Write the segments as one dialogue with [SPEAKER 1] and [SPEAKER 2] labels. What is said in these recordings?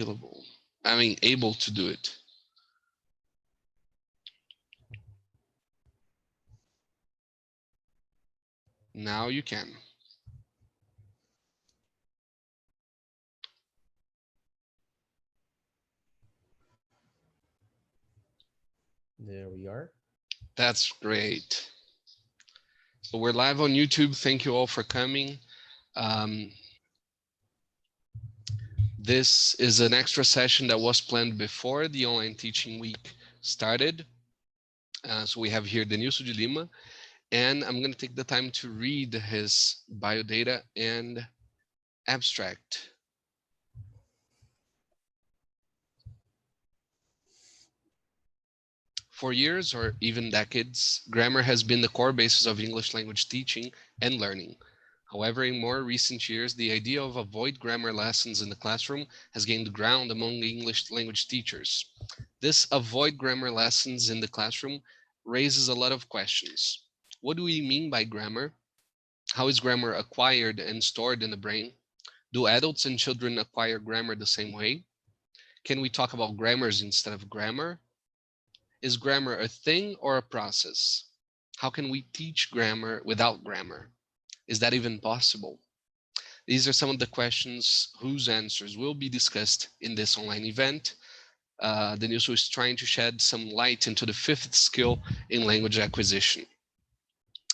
[SPEAKER 1] available. I mean, able to do it. Now you can.
[SPEAKER 2] There we are.
[SPEAKER 1] That's great. So we're live on YouTube. Thank you all for coming. Um, this is an extra session that was planned before the online teaching week started. So we have here Denilso de Lima, and I'm going to take the time to read his biodata and abstract. For years or even decades, grammar has been the core basis of English language teaching and learning. However, in more recent years, the idea of avoid grammar lessons in the classroom has gained ground among English language teachers. This avoid grammar lessons in the classroom raises a lot of questions. What do we mean by grammar? How is grammar acquired and stored in the brain? Do adults and children acquire grammar the same way? Can we talk about grammars instead of grammar? Is grammar a thing or a process? How can we teach grammar without grammar? Is that even possible? These are some of the questions whose answers will be discussed in this online event. Denilso is trying to shed some light into the fifth skill in language acquisition.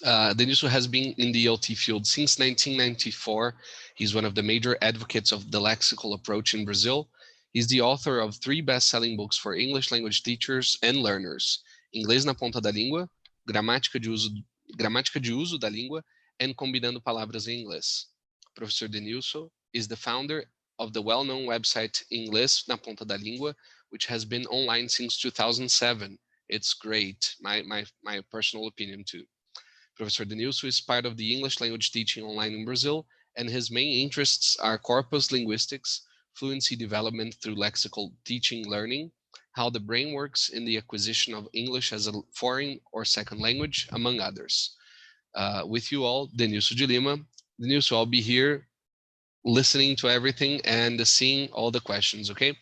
[SPEAKER 1] Denilso has been in the ELT field since 1994. He's one of the major advocates of the lexical approach in Brazil. He's the author of 3 best-selling books for English language teachers and learners: Inglês na Ponta da Língua, Gramática de Uso da Língua, and Combinando Palavras em Inglês. Professor Denilso is the founder of the well-known website Inglês na Ponta da Língua, which has been online since 2007. It's great, my personal opinion too. Professor Denilso is part of the English language teaching online in Brazil, and his main interests are corpus linguistics, fluency development through lexical teaching learning, how the brain works in the acquisition of English as a foreign or second language, among others. With you all, Denilso de Lima. Denilso, I'll be here listening to everything and seeing all the questions, okay?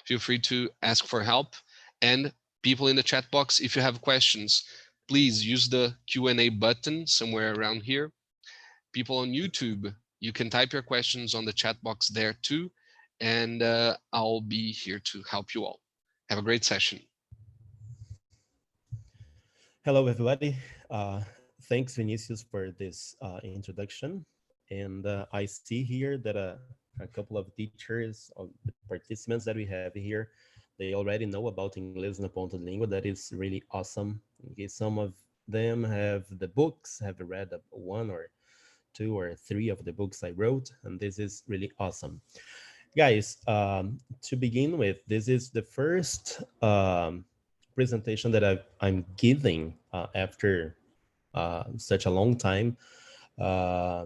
[SPEAKER 1] Feel free to ask for help. And people in the chat box, if you have questions, please use the Q&A button somewhere around here. People on YouTube, you can type your questions on the chat box there too, and I'll be here to help you all. Have a great session.
[SPEAKER 2] Hello, everybody. Thanks, Vinicius, for this introduction. And I see here that a couple of teachers, of the participants that we have here, they already know about Inglês na Ponta da Língua. That is really awesome. Okay, some of them have the books, have read one or two or three of the books I wrote, and this is really awesome. Guys, to begin with, this is the first presentation that I'm giving after such a long time. Uh,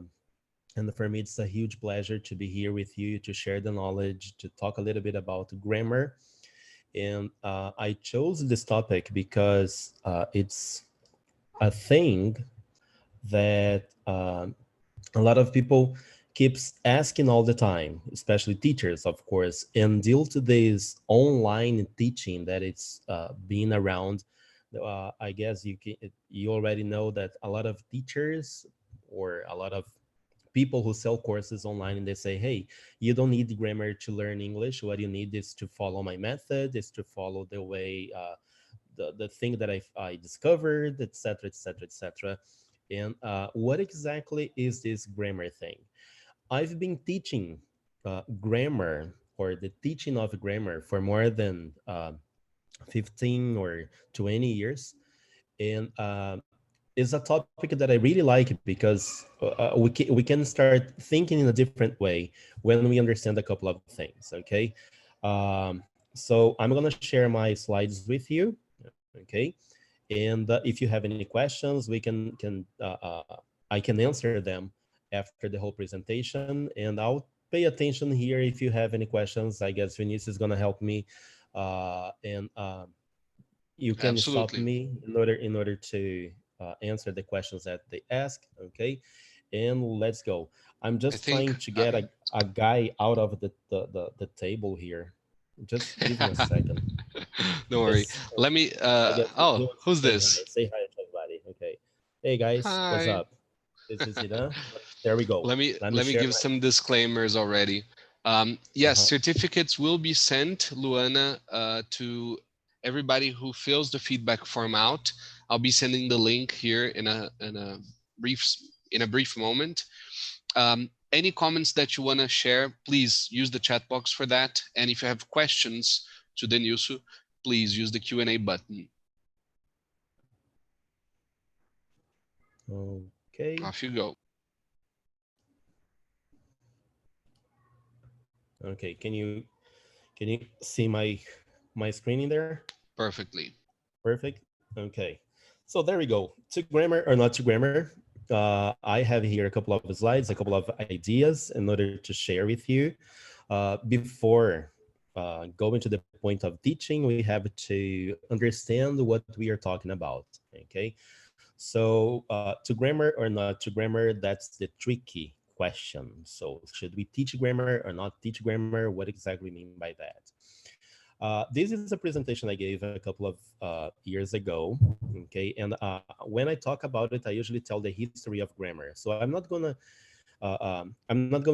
[SPEAKER 2] and for me, it's a huge pleasure to be here with you to share the knowledge, to talk a little bit about grammar. And I chose this topic because it's a thing that a lot of people keeps asking all the time, especially teachers, of course, and due to this online teaching that it's been around. I guess you already know that a lot of teachers or a lot of people who sell courses online, and they say, hey, you don't need grammar to learn English. What you need is to follow my method, is to follow the way the thing that I discovered, etc., etc., etc. And what exactly is this grammar thing? I've been teaching grammar, or the teaching of grammar, for more than 15 or 20 years. And it's a topic that I really like because we can start thinking in a different way when we understand a couple of things, okay? So I'm going to share my slides with you, okay? And if you have any questions, we I can answer them after the whole presentation, and I'll pay attention here. If you have any questions, I guess Vinicius is going to help me, and you can stop
[SPEAKER 1] Absolutely.
[SPEAKER 2] me in order to answer the questions that they ask, okay? And let's go. I'm
[SPEAKER 1] I
[SPEAKER 2] just
[SPEAKER 1] think
[SPEAKER 2] trying to get a guy out of the table here. Just give me a second.
[SPEAKER 1] Don't worry.
[SPEAKER 2] Yes,
[SPEAKER 1] Let me.
[SPEAKER 2] I guess he
[SPEAKER 1] Oh,
[SPEAKER 2] wants to
[SPEAKER 1] who's
[SPEAKER 2] say hi.
[SPEAKER 1] this?
[SPEAKER 2] Say hi to everybody. Okay. Hey guys, what's
[SPEAKER 1] Hi.
[SPEAKER 2] up? This is Ida. There we go. Let me
[SPEAKER 1] Let me
[SPEAKER 2] share
[SPEAKER 1] give
[SPEAKER 2] my.
[SPEAKER 1] some disclaimers already. Yes,
[SPEAKER 2] Uh-huh.
[SPEAKER 1] certificates will be sent, Luana, to everybody who fills the feedback form out. I'll be sending the link here in a brief in a brief moment. Any comments that you want to share, please use the chat box for that. And if you have questions to Denilso, please use the Q&A button.
[SPEAKER 2] Okay.
[SPEAKER 1] Off you go.
[SPEAKER 2] Okay. Can you see my screen in there?
[SPEAKER 1] Perfectly.
[SPEAKER 2] Perfect. Okay. So there we go. To grammar or not to grammar. I have here a couple of slides, a couple of ideas in order to share with you. Before going to the point of teaching, we have to understand what we are talking about. Okay. So to grammar or not to grammar, that's the tricky question. So should we teach grammar or not teach grammar? What exactly we mean by that? This is a presentation I gave a couple of years ago. Okay, and when I talk about it, I usually tell the history of grammar. So I'm not going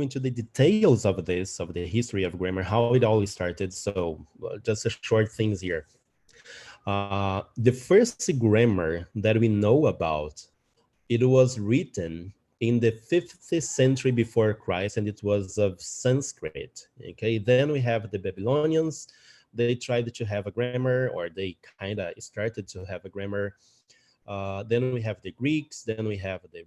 [SPEAKER 2] to the details of this, of the history of grammar, how it all started. So just a short things here. The first grammar that we know about, it was written in the 5th century before Christ, and it was of Sanskrit. Okay, then we have the Babylonians. They tried to have a grammar, or they kind of started to have a grammar. Then we have the Greeks. Then we have the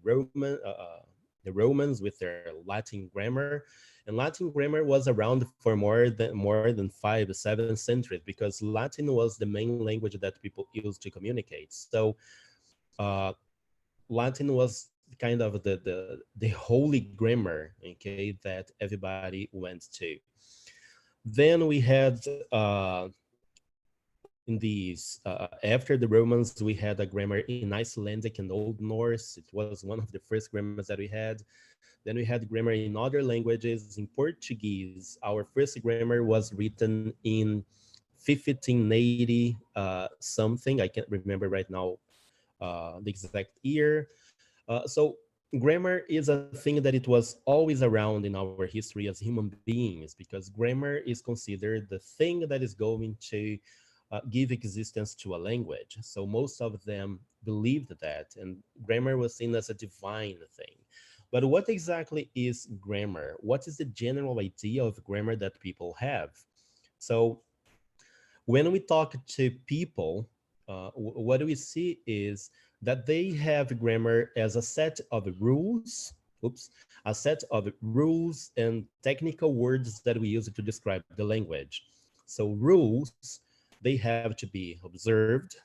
[SPEAKER 2] Romans with their Latin grammar, and Latin grammar was around for more than 5 7 centuries, because Latin was the main language that people used to communicate. So uh, Latin was kind of the holy grammar, okay, that everybody went to. Then we had in these after the Romans, we had a grammar in Icelandic and Old Norse. It was one of the first grammars that we had. Then we had grammar in other languages. In Portuguese, our first grammar was written in 1580 something. I can't remember right now the exact year. So grammar is a thing that it was always around in our history as human beings, because grammar is considered the thing that is going to give existence to a language. So most of them believed that, and grammar was seen as a divine thing. But what exactly is grammar? What is the general idea of grammar that people have? So when we talk to people, what we see is that they have grammar as a set of rules, a set of rules and technical words that we use to describe the language. So rules, they have to be observed,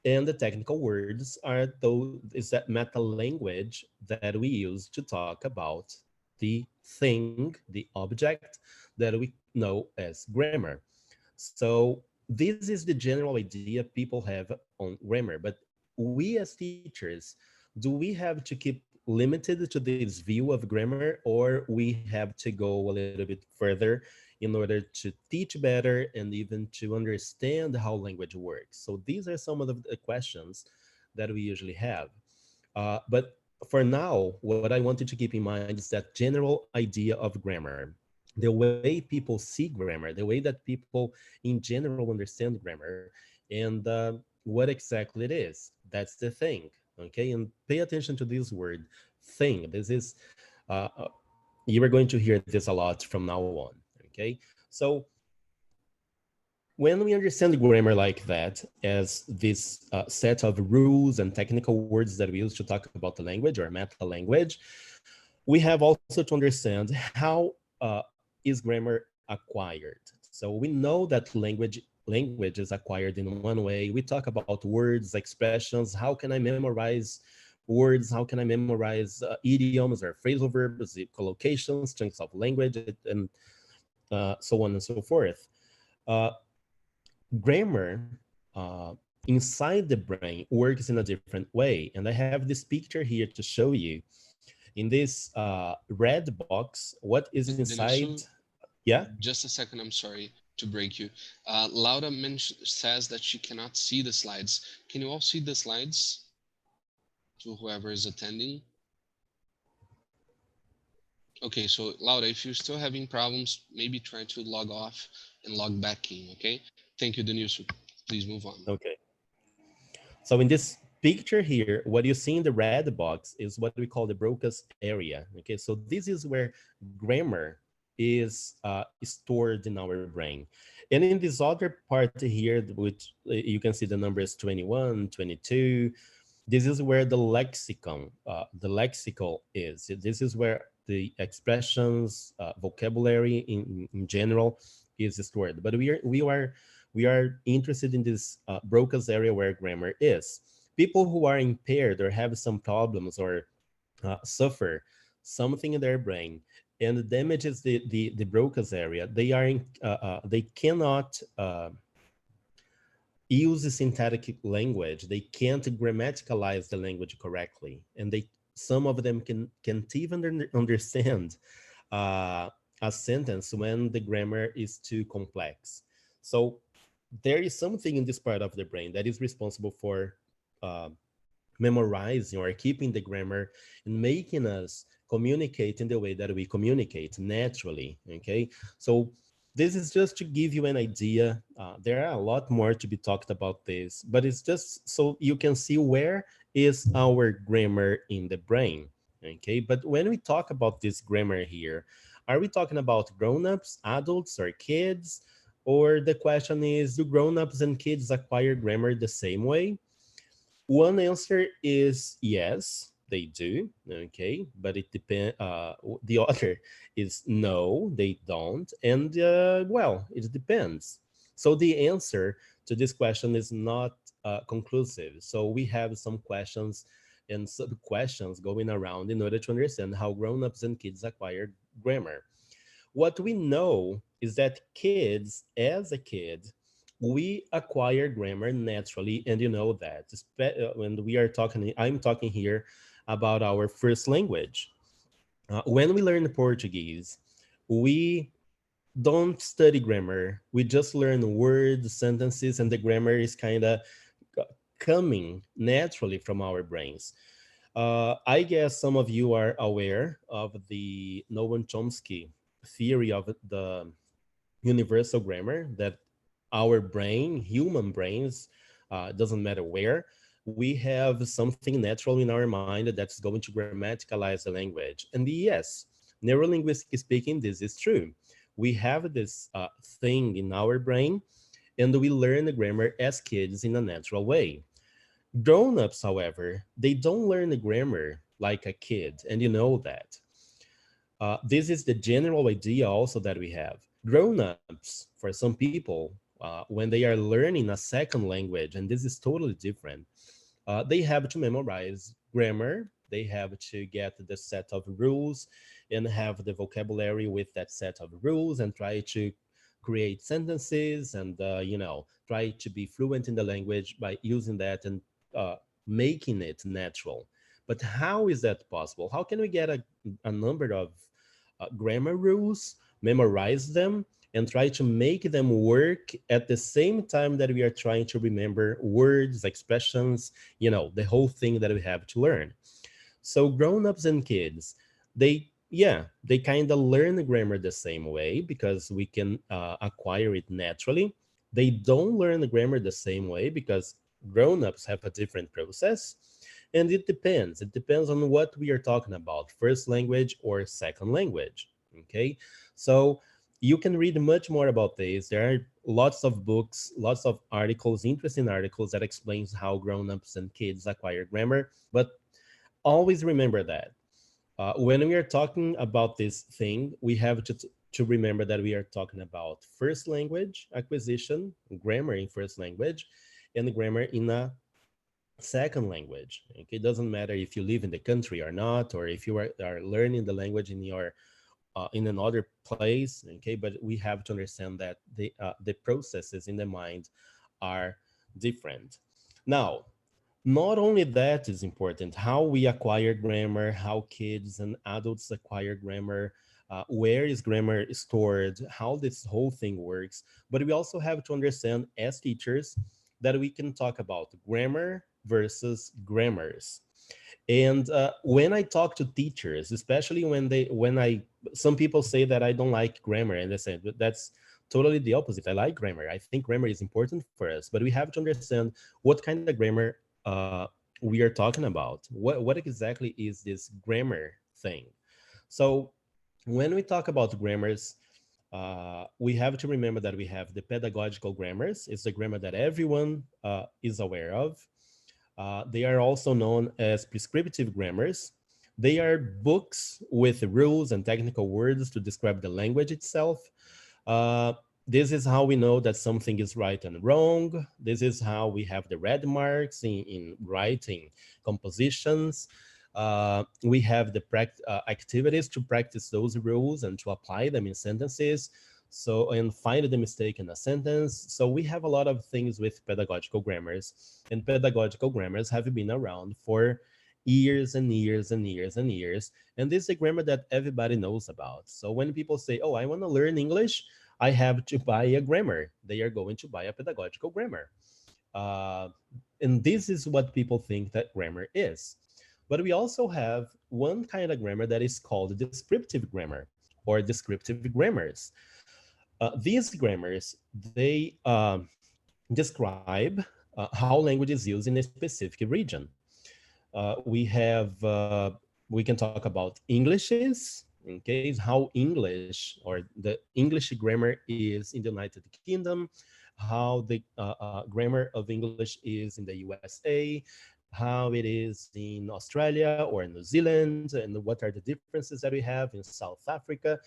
[SPEAKER 2] and the technical words are those is that meta language that we use to talk about the thing, the object that we know as grammar. So this is the general idea people have on grammar. But we as teachers, do we have to keep limited to this view of grammar, or we have to go a little bit further in order to teach better and even to understand how language works? So these are some of the questions that we usually have. But for now, what I wanted to keep in mind is that general idea of grammar, the way people see grammar, the way that people in general understand grammar, and what exactly it is. That's the thing. Okay, and pay attention to this word, thing. This is uh, uh, you are going to hear this a lot from now on. Okay, so when we understand grammar like that, as this set of rules and technical words that we use to talk about the language or meta language, we have also to understand how is grammar acquired. So we know that language is acquired in one way. We talk about words, expressions. How can I memorize words? How can I memorize idioms or phrasal verbs, collocations, chunks of language, and so on and so forth. Uh, Grammar inside the brain works in a different way. And I have this picture here to show you. In this red box, what is inside?
[SPEAKER 1] Denilso,
[SPEAKER 2] Yeah.
[SPEAKER 1] just a second, I'm sorry. to break you. Laura says that she cannot see the slides. Can you all see the slides to whoever is attending? Okay, so Laura, if you're still having problems, maybe try to log off and log back in, okay? Thank you, Denilso. Please move on.
[SPEAKER 2] Okay. So in this picture here, what you see in the red box is what we call the Broca's area. Okay, so this is where grammar is stored in our brain. And in this other part here, which you can see the numbers 21, 22, this is where the lexicon, the lexical is. This is where the expressions, vocabulary in general is stored. But we are interested in this Broca's area where grammar is. People who are impaired or have some problems or suffer something in their brain and damages the Broca's area, they cannot use the synthetic language. They can't grammaticalize the language correctly, and they some of them can't even understand uh, a sentence when the grammar is too complex. So there is something in this part of the brain that is responsible for uh, memorizing or keeping the grammar and making us communicate in the way that we communicate naturally. Okay, so this is just to give you an idea. There are a lot more to be talked about this, but it's just so you can see where is our grammar in the brain. Okay, but when we talk about this grammar here, are we talking about grown-ups, adults, or kids? Or the question is, do grown-ups and kids acquire grammar the same way? One answer is yes, they do. Okay, but it depends. The other is no, they don't. And well, it depends. So the answer to this question is not conclusive. So we have some questions and sub questions going around in order to understand how grown-ups and kids acquire grammar. What we know is that kids, as a kid, we acquire grammar naturally, and you know that. When we are talking, I'm talking here about our first language. When we learn Portuguese, we don't study grammar. We just learn words, sentences, and the grammar is kind of coming naturally from our brains. I guess some of you are aware of the Noam Chomsky theory of the universal grammar, that our brain, human brains, doesn't matter where, we have something natural in our mind that's going to grammaticalize the language. And yes, neurolinguistically speaking, this is true. We have this thing in our brain, and we learn the grammar as kids in a natural way. Grown-ups, however, they don't learn the grammar like a kid, and you know that. This is the general idea also that we have. Grown-ups, for some people, when they are learning a second language, and this is totally different, they have to memorize grammar. They have to get the set of rules and have the vocabulary with that set of rules and try to create sentences and, try to be fluent in the language by using that and uh, making it natural. But how is that possible? How can we get a number of grammar rules, memorize them, and try to make them work at the same time that we are trying to remember words, expressions, the whole thing that we have to learn? So grown-ups and kids, they kind of learn the grammar the same way because we can acquire it naturally. They don't learn the grammar the same way because grown-ups have a different process. And it depends on what we are talking about, first language or second language. Okay, so you can read much more about this. There are lots of books, lots of articles, interesting articles that explains how grown-ups and kids acquire grammar. But always remember that when we are talking about this thing, we have to remember that we are talking about first language acquisition, grammar in first language, and grammar in a second language. Okay? It doesn't matter if you live in the country or not, or if you are learning the language in another place. Okay, but we have to understand that the processes in the mind are different. Now, not only that is important, how we acquire grammar, how kids and adults acquire grammar. where is grammar stored, how this whole thing works. But we also have to understand as teachers that we can talk about grammar versus grammars. And when I talk to teachers, especially some people say that I don't like grammar, and they say that's totally the opposite. I like grammar. I think grammar is important for us, but we have to understand what kind of grammar we are talking about. What exactly is this grammar thing? So when we talk about grammars, we have to remember that we have the pedagogical grammars. It's the grammar that everyone is aware of. They are also known as prescriptive grammars. They are books with rules and technical words to describe the language itself. Uh, this is how we know that something is right and wrong. This is how we have the red marks in writing compositions. We have the activities to practice those rules and to apply them in sentences. So, and find the mistake in a sentence. So we have a lot of things with pedagogical grammars, and pedagogical grammars have been around for years and years and years and years. And this is a grammar that everybody knows about. So when people say, oh, I want to learn English, I have to buy a grammar. They are going to buy a pedagogical grammar. Uh, and this is what people think that grammar is. But we also have one kind of grammar that is called descriptive grammar or descriptive grammars. These grammars, they describe how language is used in a specific region. We can talk about Englishes, okay, how English or the English grammar is in the United Kingdom, how the grammar of English is in the USA, how it is in Australia or New Zealand, and what are the differences that we have in South Africa.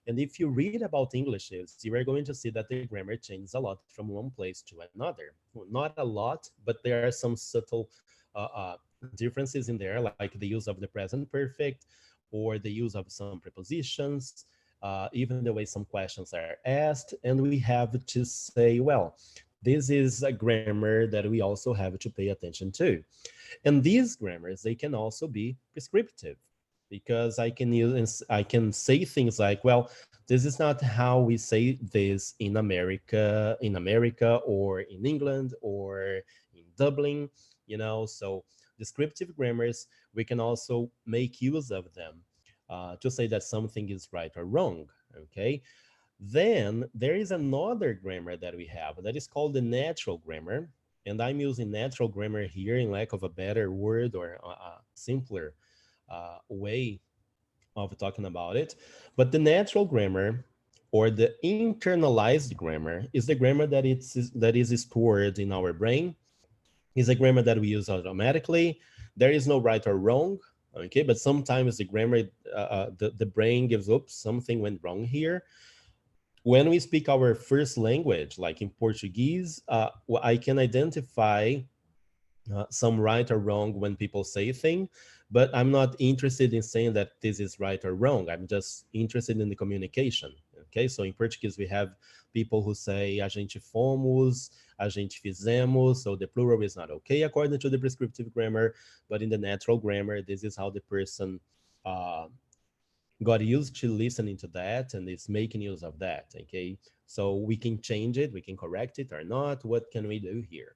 [SPEAKER 2] And if you read about Englishes, you are going to see that the grammar changes a lot from one place to another. Well, not a lot, but there are some subtle differences in there, like the use of the present perfect or the use of some prepositions, even the way some questions are asked. And we have to say, well, this is a grammar that we also have to pay attention to. And these grammars, they can also be prescriptive because I can say things like, well, this is not how we say this in America or in England or in Dublin, so descriptive grammars, we can also make use of them to say that something is right or wrong. Okay. Then there is another grammar that we have that is called the natural grammar. And I'm using natural grammar here in lack of a better word or a simpler way of talking about it. But the natural grammar or the internalized grammar is the grammar that is stored in our brain, is a grammar that we use automatically. There is no right or wrong, okay? But sometimes the grammar, the brain gives, oops, something went wrong here. When we speak our first language, like in Portuguese, I can identify some right or wrong when people say thing, but I'm not interested in saying that this is right or wrong. I'm just interested in the communication. Okay, so in Portuguese we have people who say a gente fomos, a gente fizemos, so the plural is not okay according to the prescriptive grammar, but in the natural grammar, this is how the person uh, got used to listening to that and is making use of that. Okay, so we can change it, we can correct it or not. What can we do here?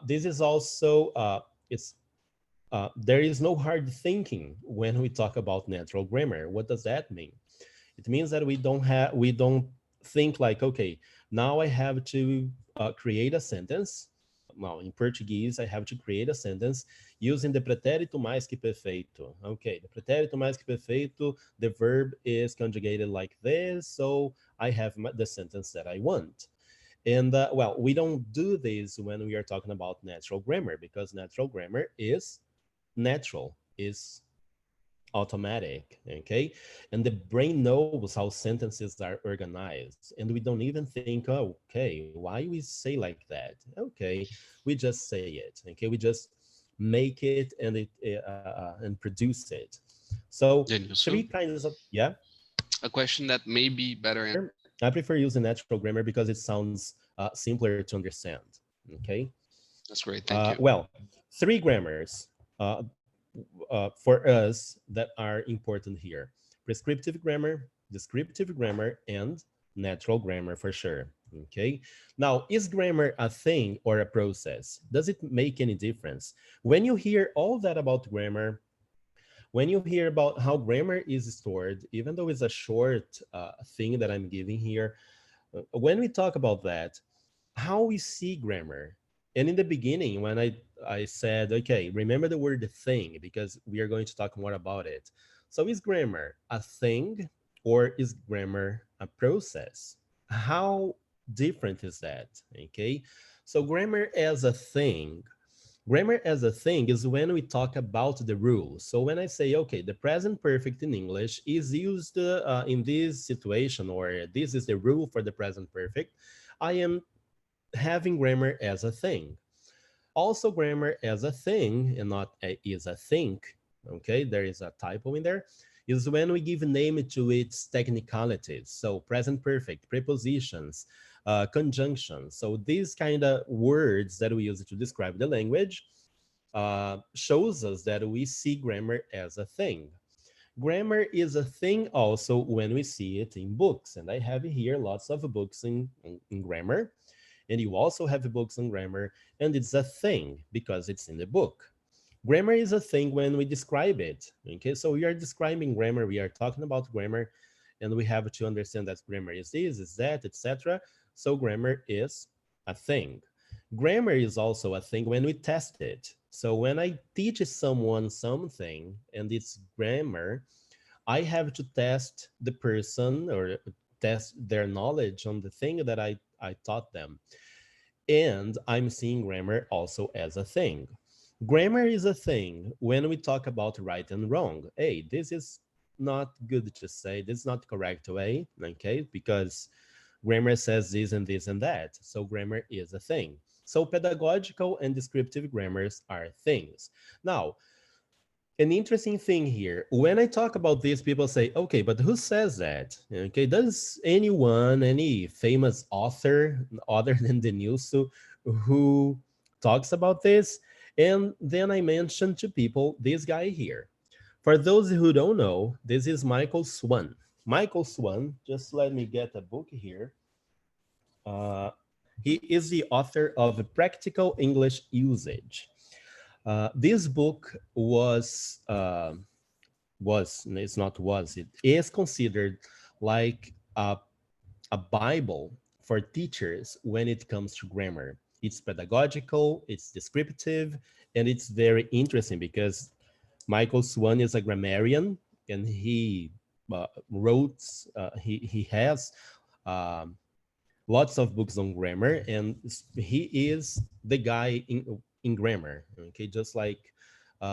[SPEAKER 2] This is also it's there is no hard thinking when we talk about natural grammar. What does that mean? It means that we don't think like, okay, now I have to create a sentence. Now in Portuguese, I have to create a sentence using the pretérito mais que perfeito. Okay, the pretérito mais que perfeito, the verb is conjugated like this, so I have the sentence that I want. And well, we don't do this when we are talking about natural grammar because natural grammar is natural, is automatic, okay? And the brain knows how sentences are organized. And we don't even think, oh, okay, why we say like that? Okay, we just say it, okay? We just make it and produce it. So three
[SPEAKER 1] Denilso,
[SPEAKER 2] kinds of, yeah.
[SPEAKER 1] a question that may be better.
[SPEAKER 2] I prefer using natural grammar because it sounds simpler to understand. Okay.
[SPEAKER 1] That's great. Thank you.
[SPEAKER 2] Well, three grammars uh, for us that are important here. prescriptive grammar, descriptive grammar, and natural grammar for sure. Okay. Now, is grammar a thing or a process? Does it make any difference? When you hear all that about grammar, when you hear about how grammar is stored, even though it's a short thing that I'm giving here, when we talk about that, how we see grammar. And in the beginning, when I said, okay, remember the word thing, because we are going to talk more about it. So is grammar a thing or is grammar a process? How different is that? Okay. So grammar as a thing. Grammar as a thing is when we talk about the rules. So when I say, okay, the present perfect in English is used in this situation, or this is the rule for the present perfect, I am having grammar as a thing. Also, grammar as a thing and not is a think. Okay, there is a typo in there. Is when we give a name to its technicalities. So, present perfect, prepositions, conjunctions. So, these kind of words that we use to describe the language shows us that we see grammar as a thing. Grammar is a thing also when we see it in books. And I have here lots of books in grammar, and you also have books on grammar, and it's a thing because it's in the book. Grammar is a thing when we describe it. Okay, so we are describing grammar, we are talking about grammar, and we have to understand that grammar is this, is that, etc. So grammar is a thing. Grammar is also a thing when we test it. So when I teach someone something and it's grammar, I have to test the person or test their knowledge on the thing that I taught them. And I'm seeing grammar also as a thing. Grammar is a thing when we talk about right and wrong. Hey, this is not good to say. This is not the correct way, okay? Because grammar says this and this and that. So grammar is a thing. So pedagogical and descriptive grammars are things. Now, an interesting thing here. When I talk about this, people say, okay, but who says that? Okay, does anyone, any famous author other than Denilso, who talks about this? And then I mentioned to people this guy here. For those who don't know, this is Michael Swan. Michael Swan, just let me get a book here. Uh, he is the author of Practical English Usage. This book was it's not was it is considered like a bible for teachers when it comes to grammar. It's pedagogical, it's descriptive, and it's very interesting because Michael Swan is a grammarian, and he wrote he has um, lots of books on grammar, and he is the guy in grammar. Okay, just like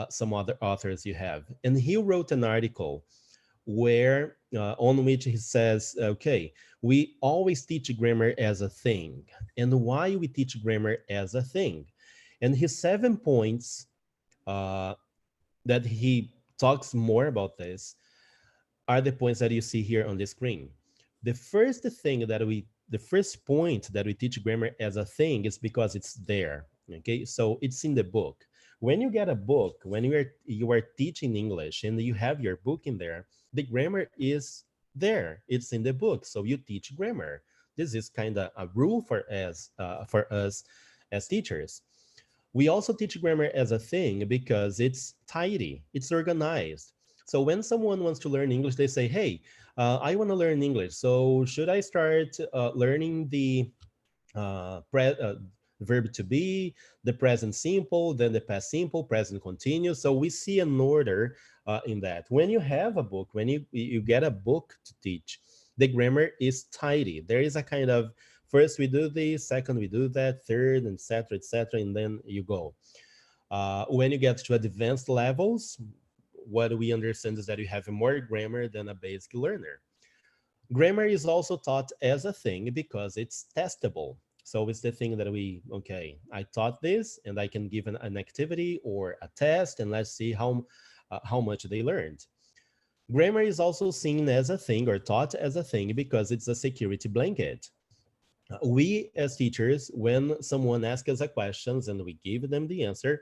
[SPEAKER 2] some other authors you have. And he wrote an article where on which he says, okay, we always teach grammar as a thing, and why we teach grammar as a thing. And his 7 points uh, that he talks more about this are the points that you see here on the screen. The first thing that the first point that we teach grammar as a thing is because it's there. Okay, so it's in the book. When you get a book, when you are teaching English and you have your book in there, the grammar is there. It's in the book, so you teach grammar. This is kind of a rule for us as teachers. We also teach grammar as a thing because it's tidy, it's organized. So when someone wants to learn English, they say, hey, I want to learn English. So should I start learning the verb to be, the present simple, then the past simple, present continuous? So we see an order in that. When you have a book, when you get a book to teach, the grammar is tidy. There is a kind of first we do this, second we do that, third, etc., and then you go. When you get to advanced levels, what we understand is that you have more grammar than a basic learner. Grammar is also taught as a thing because it's testable. So it's the thing that okay, I taught this and I can give an activity or a test, and let's see how much they learned. Grammar is also seen as a thing or taught as a thing because it's a security blanket. We as teachers, when someone asks us a questions and we give them the answer,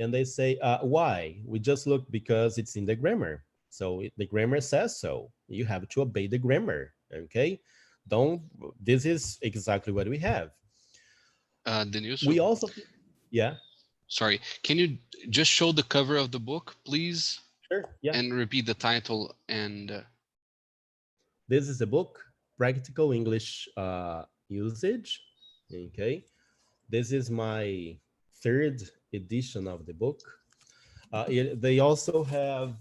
[SPEAKER 2] and they say, why? We just look because it's in the grammar. So the grammar says so. You have to obey the grammar. Okay. Don't, this is exactly what we have.
[SPEAKER 1] Denilso,
[SPEAKER 2] We also, yeah,
[SPEAKER 1] sorry, can you just show the cover of the book, please,
[SPEAKER 2] sure. Yeah.
[SPEAKER 1] and repeat the title and
[SPEAKER 2] This is the book, Practical English Usage. Okay. This is my third edition of the book. They also have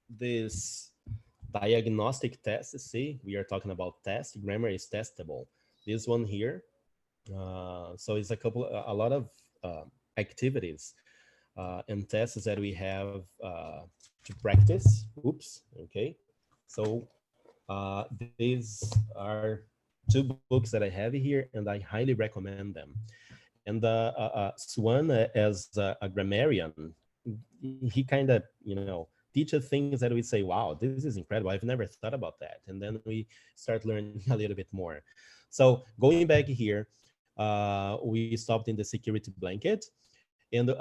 [SPEAKER 2] this diagnostic test. See, we are talking about test. Grammar is testable. This one here. So it's a lot of activities and tests that we have to practice. Oops. Okay. So these are two books that I have here, and I highly recommend them. And Swan, as a grammarian, he kind of, teaches things that we say, wow, this is incredible. I've never thought about that. And then we start learning a little bit more. So going back here, we stopped in the security blanket. And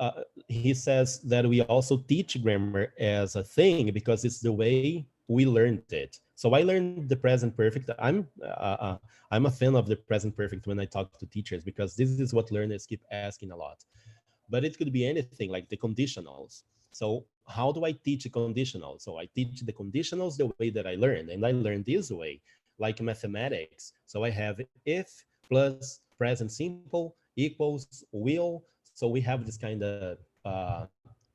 [SPEAKER 2] he says that we also teach grammar as a thing because it's the way we learned it. So I learned the present perfect. I'm a fan of the present perfect when I talk to teachers because this is what learners keep asking a lot. But it could be anything like the conditionals. So how do I teach a conditional? So I teach the conditionals the way that I learned, and I learn this way, like mathematics. So I have if plus present simple equals will. So we have this kind of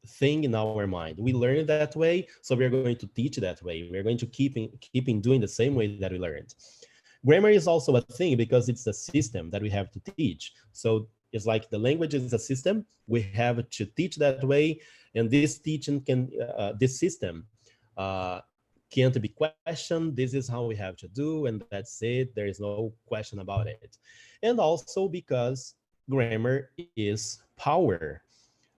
[SPEAKER 2] thing in our mind. We learn that way, so we are going to teach that way. We are going to keeping doing the same way that we learned. Grammar is also a thing because it's a system that we have to teach. So it's like the language is a system. We have to teach that way, and this teaching this system uh, can't be questioned. This is how we have to do, and that's it. There is no question about it. And also because grammar is power.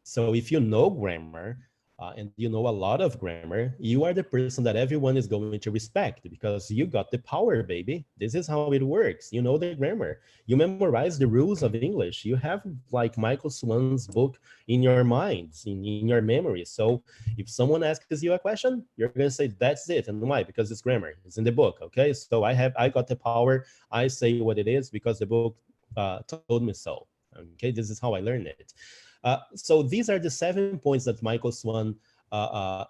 [SPEAKER 2] So if you know grammar and you know a lot of grammar, you are the person that everyone is going to respect because you got the power, baby. This is how it works. You know the grammar. You memorize the rules of English. You have like Michael Swan's book in your minds, in your memory. So if someone asks you a question, you're going to say, that's it. And why? Because it's grammar. It's in the book. Okay. So I got the power. I say what it is because the book told me so. Okay. This is how I learned it. So these are the 7 points that Michael Swan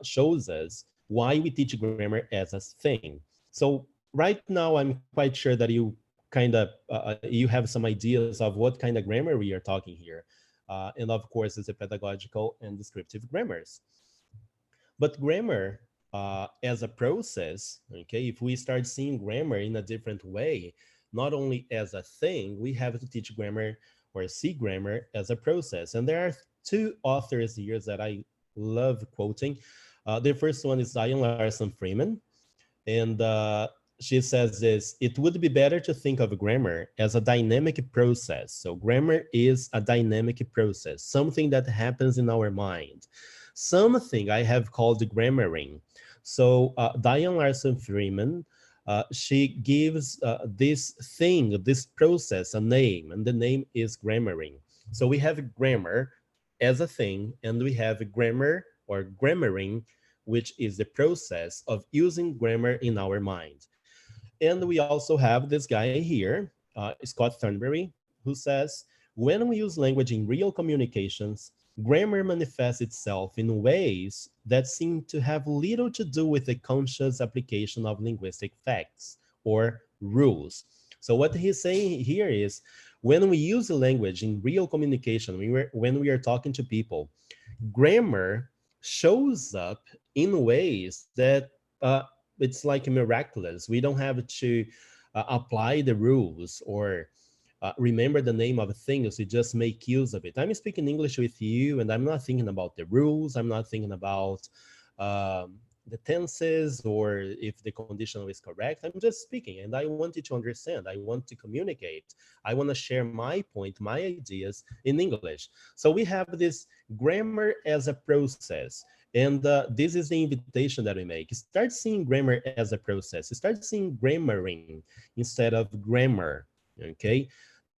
[SPEAKER 2] shows us why we teach grammar as a thing. So right now, I'm quite sure that you have some ideas of what kind of grammar we are talking here. And of course, it's a pedagogical and descriptive grammars. But grammar as a process, okay, if we start seeing grammar in a different way, not only as a thing, we have to teach grammar or see grammar as a process. And there are two authors here that I love quoting. The first one is Diane Larson Freeman. And she says this: it would be better to think of grammar as a dynamic process. So grammar is a dynamic process, something that happens in our mind, something I have called grammaring. So Diane Larson Freeman, she gives this thing, this process, a name, and the name is grammaring. So we have grammar as a thing, and we have grammar or grammaring, which is the process of using grammar in our mind. And we also have this guy here, Scott Thornberry, who says, when we use language in real communications, grammar manifests itself in ways that seem to have little to do with the conscious application of linguistic facts or rules. So what he's saying here is when we use the language in real communication, when we are talking to people, grammar shows up in ways that it's like miraculous. We don't have to apply the rules or remember the name of things. We just make use of it. I'm speaking English with you, and I'm not thinking about the rules. I'm not thinking about the tenses or if the conditional is correct. I'm just speaking, and I want you to understand. I want to communicate. I want to share my point, my ideas in English. So we have this grammar as a process. And this is the invitation that we make. Start seeing grammar as a process. Start seeing grammaring instead of grammar, okay?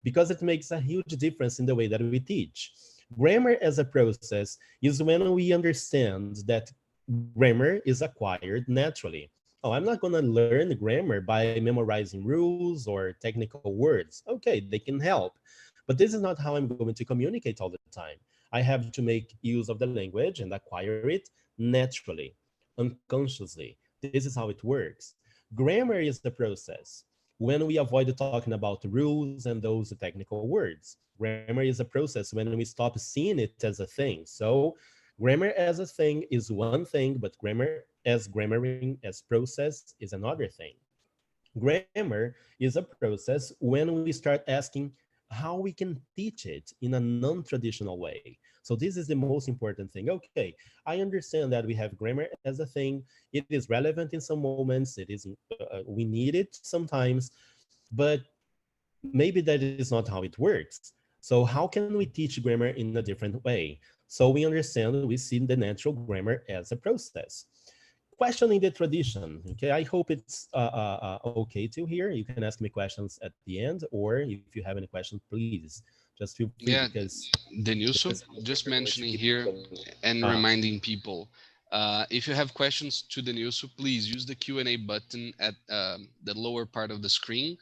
[SPEAKER 2] Because it makes a huge difference in the way that we teach. Grammar as a process is when we understand that grammar is acquired naturally. Oh, I'm not going to learn grammar by memorizing rules or technical words. Okay, they can help. But this is not how I'm going to communicate all the time. I have to make use of the language and acquire it naturally, unconsciously. This is how it works. Grammar is the process. When we avoid talking about rules and those technical words, grammar is a process when we stop seeing it as a thing. So grammar as a thing is one thing, but grammar as grammaring as process is another thing. Grammar is a process when we start asking how we can teach it in a non-traditional way. So this is the most important thing. Okay, I understand that we have grammar as a thing. It is relevant in some moments. We need it sometimes, but maybe that is not how it works. So how can we teach grammar in a different way? So we understand, we see the natural grammar as a process. Questioning the tradition. Okay, I hope it's okay to hear. You can ask me questions at the end, or if you have any questions, please just feel free
[SPEAKER 1] Yeah,
[SPEAKER 2] because this is
[SPEAKER 1] Denilso,
[SPEAKER 2] our way
[SPEAKER 1] just
[SPEAKER 2] to keep
[SPEAKER 1] mentioning here
[SPEAKER 2] going.
[SPEAKER 1] and reminding people, if you have questions to Denilso, please use the Q&A button at the lower part of the screen,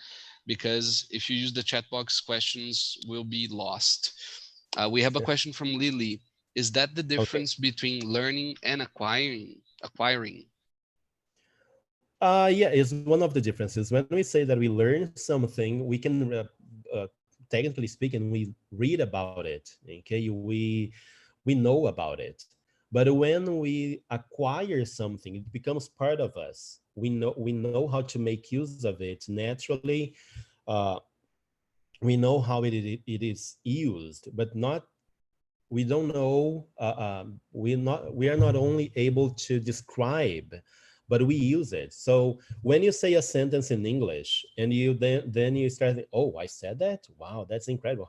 [SPEAKER 1] because if you use the chat box, questions will be lost. We have a
[SPEAKER 2] Sure.
[SPEAKER 1] question from Lily. Is that the
[SPEAKER 2] Okay.
[SPEAKER 1] difference between learning and acquiring? Acquiring.
[SPEAKER 2] Yeah, it's one of the differences. When we say that we learn something, we can uh, technically speaking, we read about it. Okay, we know about it. But when we acquire something, it becomes part of us. We know how to make use of it naturally. Uh, we know how it is used, but not we don't know we are not only able to describe, but we use it. So when you say a sentence in English and then you start thinking, oh, I said that, wow, that's incredible.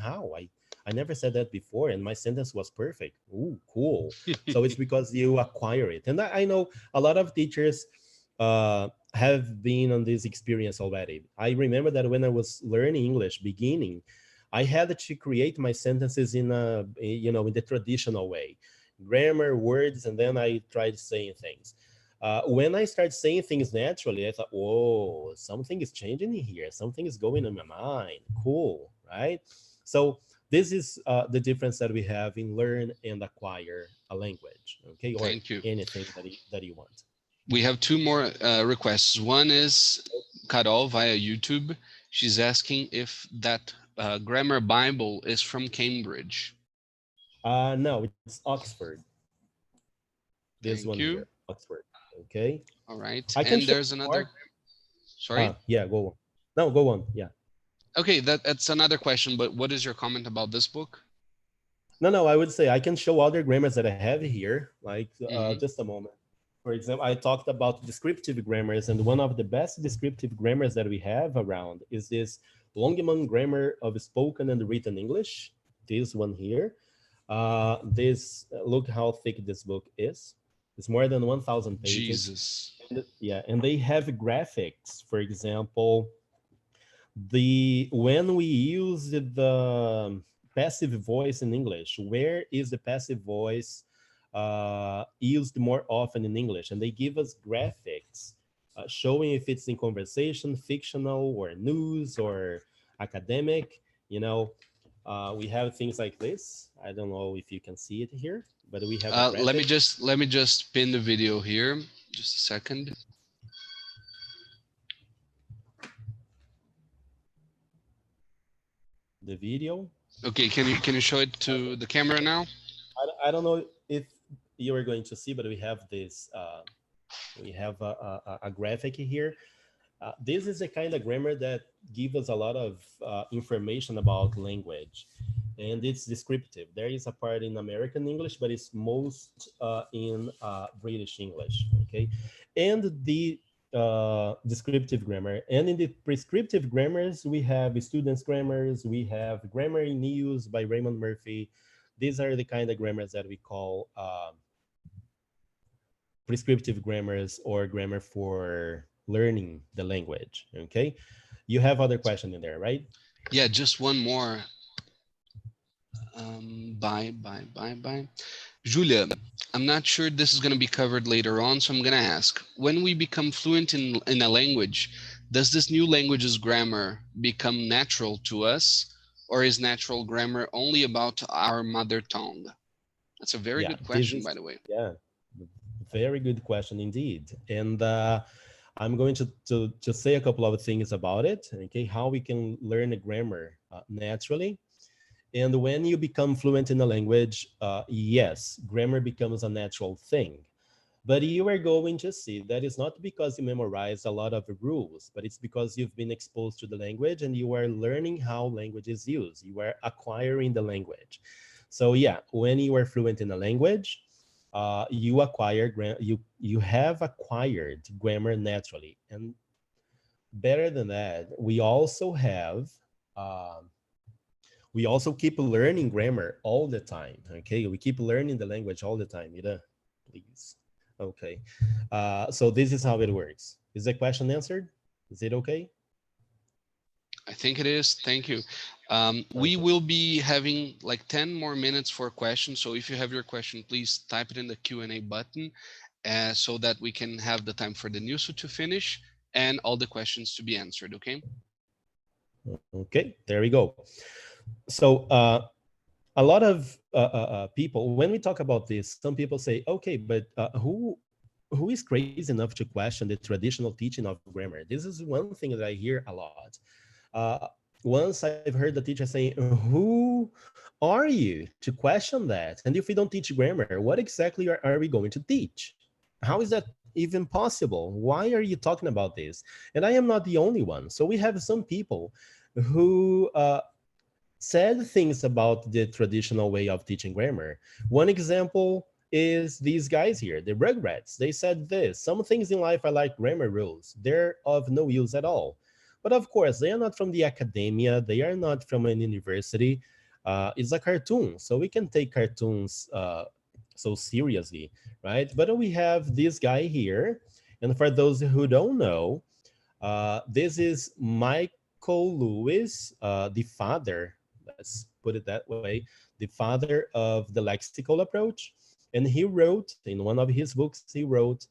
[SPEAKER 2] How I never said that before and my sentence was perfect. Ooh, cool. So it's because you acquire it. And I know a lot of teachers have been on this experience already. I remember that when I was learning English beginning, I had to create my sentences in in the traditional way, grammar, words, and then I tried saying things. When I start saying things naturally, I thought, whoa, something is changing in here. Something is going in my mind. Cool, right? So this is the difference that we have in learn and acquire a language, okay, or
[SPEAKER 1] Thank you.
[SPEAKER 2] anything that you want.
[SPEAKER 1] We have two more requests. One is Carol via YouTube. She's asking if that grammar Bible is from Cambridge.
[SPEAKER 2] No, it's Oxford. This one
[SPEAKER 1] Thank
[SPEAKER 2] here,
[SPEAKER 1] you.
[SPEAKER 2] Oxford. Okay,
[SPEAKER 1] All right.
[SPEAKER 2] I can
[SPEAKER 1] And
[SPEAKER 2] show
[SPEAKER 1] there's
[SPEAKER 2] more.
[SPEAKER 1] another. Sorry.
[SPEAKER 2] Yeah, go on. No, go on. Yeah.
[SPEAKER 1] Okay, that's another question. But what is your comment about this book?
[SPEAKER 2] No, I would say I can show other grammars that I have here. Like,
[SPEAKER 1] Hmm.
[SPEAKER 2] just a moment. For example, I talked about descriptive grammars, and one of the best descriptive grammars that we have around is this Longman grammar of spoken and written English. This one here. Look how thick this book is. It's more than 1,000 pages.
[SPEAKER 1] Jesus.
[SPEAKER 2] Yeah, and they have graphics. For example, the when we use the passive voice in English, where is the passive voice used more often in English? And they give us graphics showing if it's in conversation, fictional, or news, or academic. You know, we have things like this. I don't know if you can see it here, but we have a
[SPEAKER 1] Let me
[SPEAKER 2] graphic.
[SPEAKER 1] just pin the video here. Just a second.
[SPEAKER 2] The video.
[SPEAKER 1] Okay, can you show it
[SPEAKER 2] Okay.
[SPEAKER 1] to the camera
[SPEAKER 2] Okay.
[SPEAKER 1] now?
[SPEAKER 2] I don't know if you are going to see, but we have this. We have a graphic here. This is a kind of grammar that gives us a lot of information about language, and it's descriptive. There is a part in American English, but it's most in British English. Okay, and the descriptive grammar, and in the prescriptive grammars, we have students' grammars. We have grammar in use by Raymond Murphy. These are the kind of grammars that we call prescriptive grammars or grammar for learning the language. Okay, you have other question in there, right?
[SPEAKER 1] Yeah, just one more. Bye, bye, bye, bye. Julia, I'm not sure this is going to be covered later on, so I'm going to ask. When we become fluent in a language, does this new language's grammar become natural to us, or is natural grammar only about our mother tongue? That's a very
[SPEAKER 2] Yeah,
[SPEAKER 1] good
[SPEAKER 2] this
[SPEAKER 1] question,
[SPEAKER 2] is
[SPEAKER 1] by the way.
[SPEAKER 2] yeah, very good question indeed. And I'm going to say a couple of things about it. Okay, how we can learn a grammar naturally. And when you become fluent in a language, yes, grammar becomes a natural thing. But you are going to see that it's not because you memorize a lot of rules, but it's because you've been exposed to the language and you are learning how language is used. You are acquiring the language. So yeah, when you are fluent in a language, you have acquired grammar naturally. And better than that, um, we also keep learning grammar all the time. Okay, we keep learning the language all the time. Ida, please. Okay, so this is how it works. Is the question answered? Is it okay?
[SPEAKER 1] I think it is. Thank you. We
[SPEAKER 2] Okay.
[SPEAKER 1] will be having like 10 more minutes for questions. So if you have your question, please type it in the Q&A button so that we can have the time for the news to finish and all the questions to be answered. Okay.
[SPEAKER 2] Okay, there we go. So a lot of people, when we talk about this, some people say, okay, but who is crazy enough to question the traditional teaching of grammar? This is one thing that I hear a lot. Uh, Once I've heard the teacher saying, "Who are you to question that? And if we don't teach grammar, what exactly are we going to teach? How is that even possible? Why are you talking about this?" And I am not the only one. So we have some people who said things about the traditional way of teaching grammar. One example is these guys here, the Rugrats. They said this: some things in life are like grammar rules, they're of no use at all. But of course, they are not from the academia, they are not from an university. It's a cartoon, so we can take cartoons so seriously, right? But we have this guy here, and for those who don't know, this is Michael Lewis, the father, let's put it that way, the father of the lexical approach. And he wrote, in one of his books, he wrote,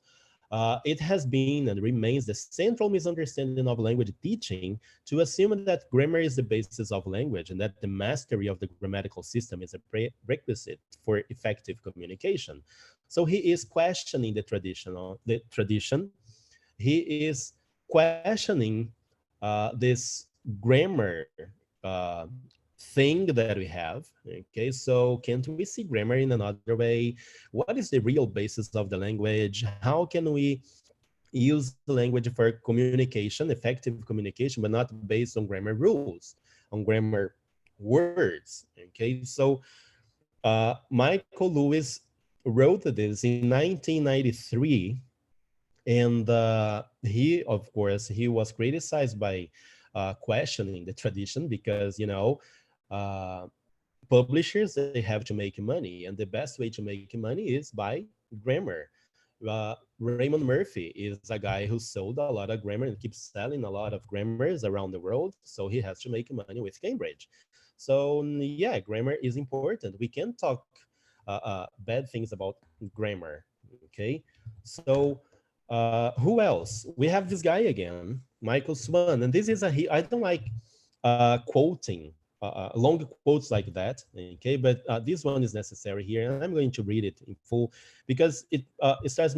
[SPEAKER 2] it has been and remains the central misunderstanding of language teaching to assume that grammar is the basis of language and that the mastery of the grammatical system is a prerequisite for effective communication. So he is questioning the tradition. He is questioning this grammar thing that we have. Okay, so can't we see grammar in another way? What is the real basis of the language? How can we use the language for communication, effective communication, but not based on grammar rules, on grammar words? Okay, so Michael Lewis wrote this in 1993, and he, of course, he was criticized by questioning the tradition because, uh, publishers, they have to make money, and the best way to make money is by grammar. Raymond Murphy is a guy who sold a lot of grammar and keeps selling a lot of grammars around the world, so he has to make money with Cambridge. So yeah, grammar is important. We can talk bad things about grammar. Okay, so who else? We have this guy again, Michael Swan, and this is I don't like quoting long quotes like that. Okay, but this one is necessary here, and I'm going to read it in full because it starts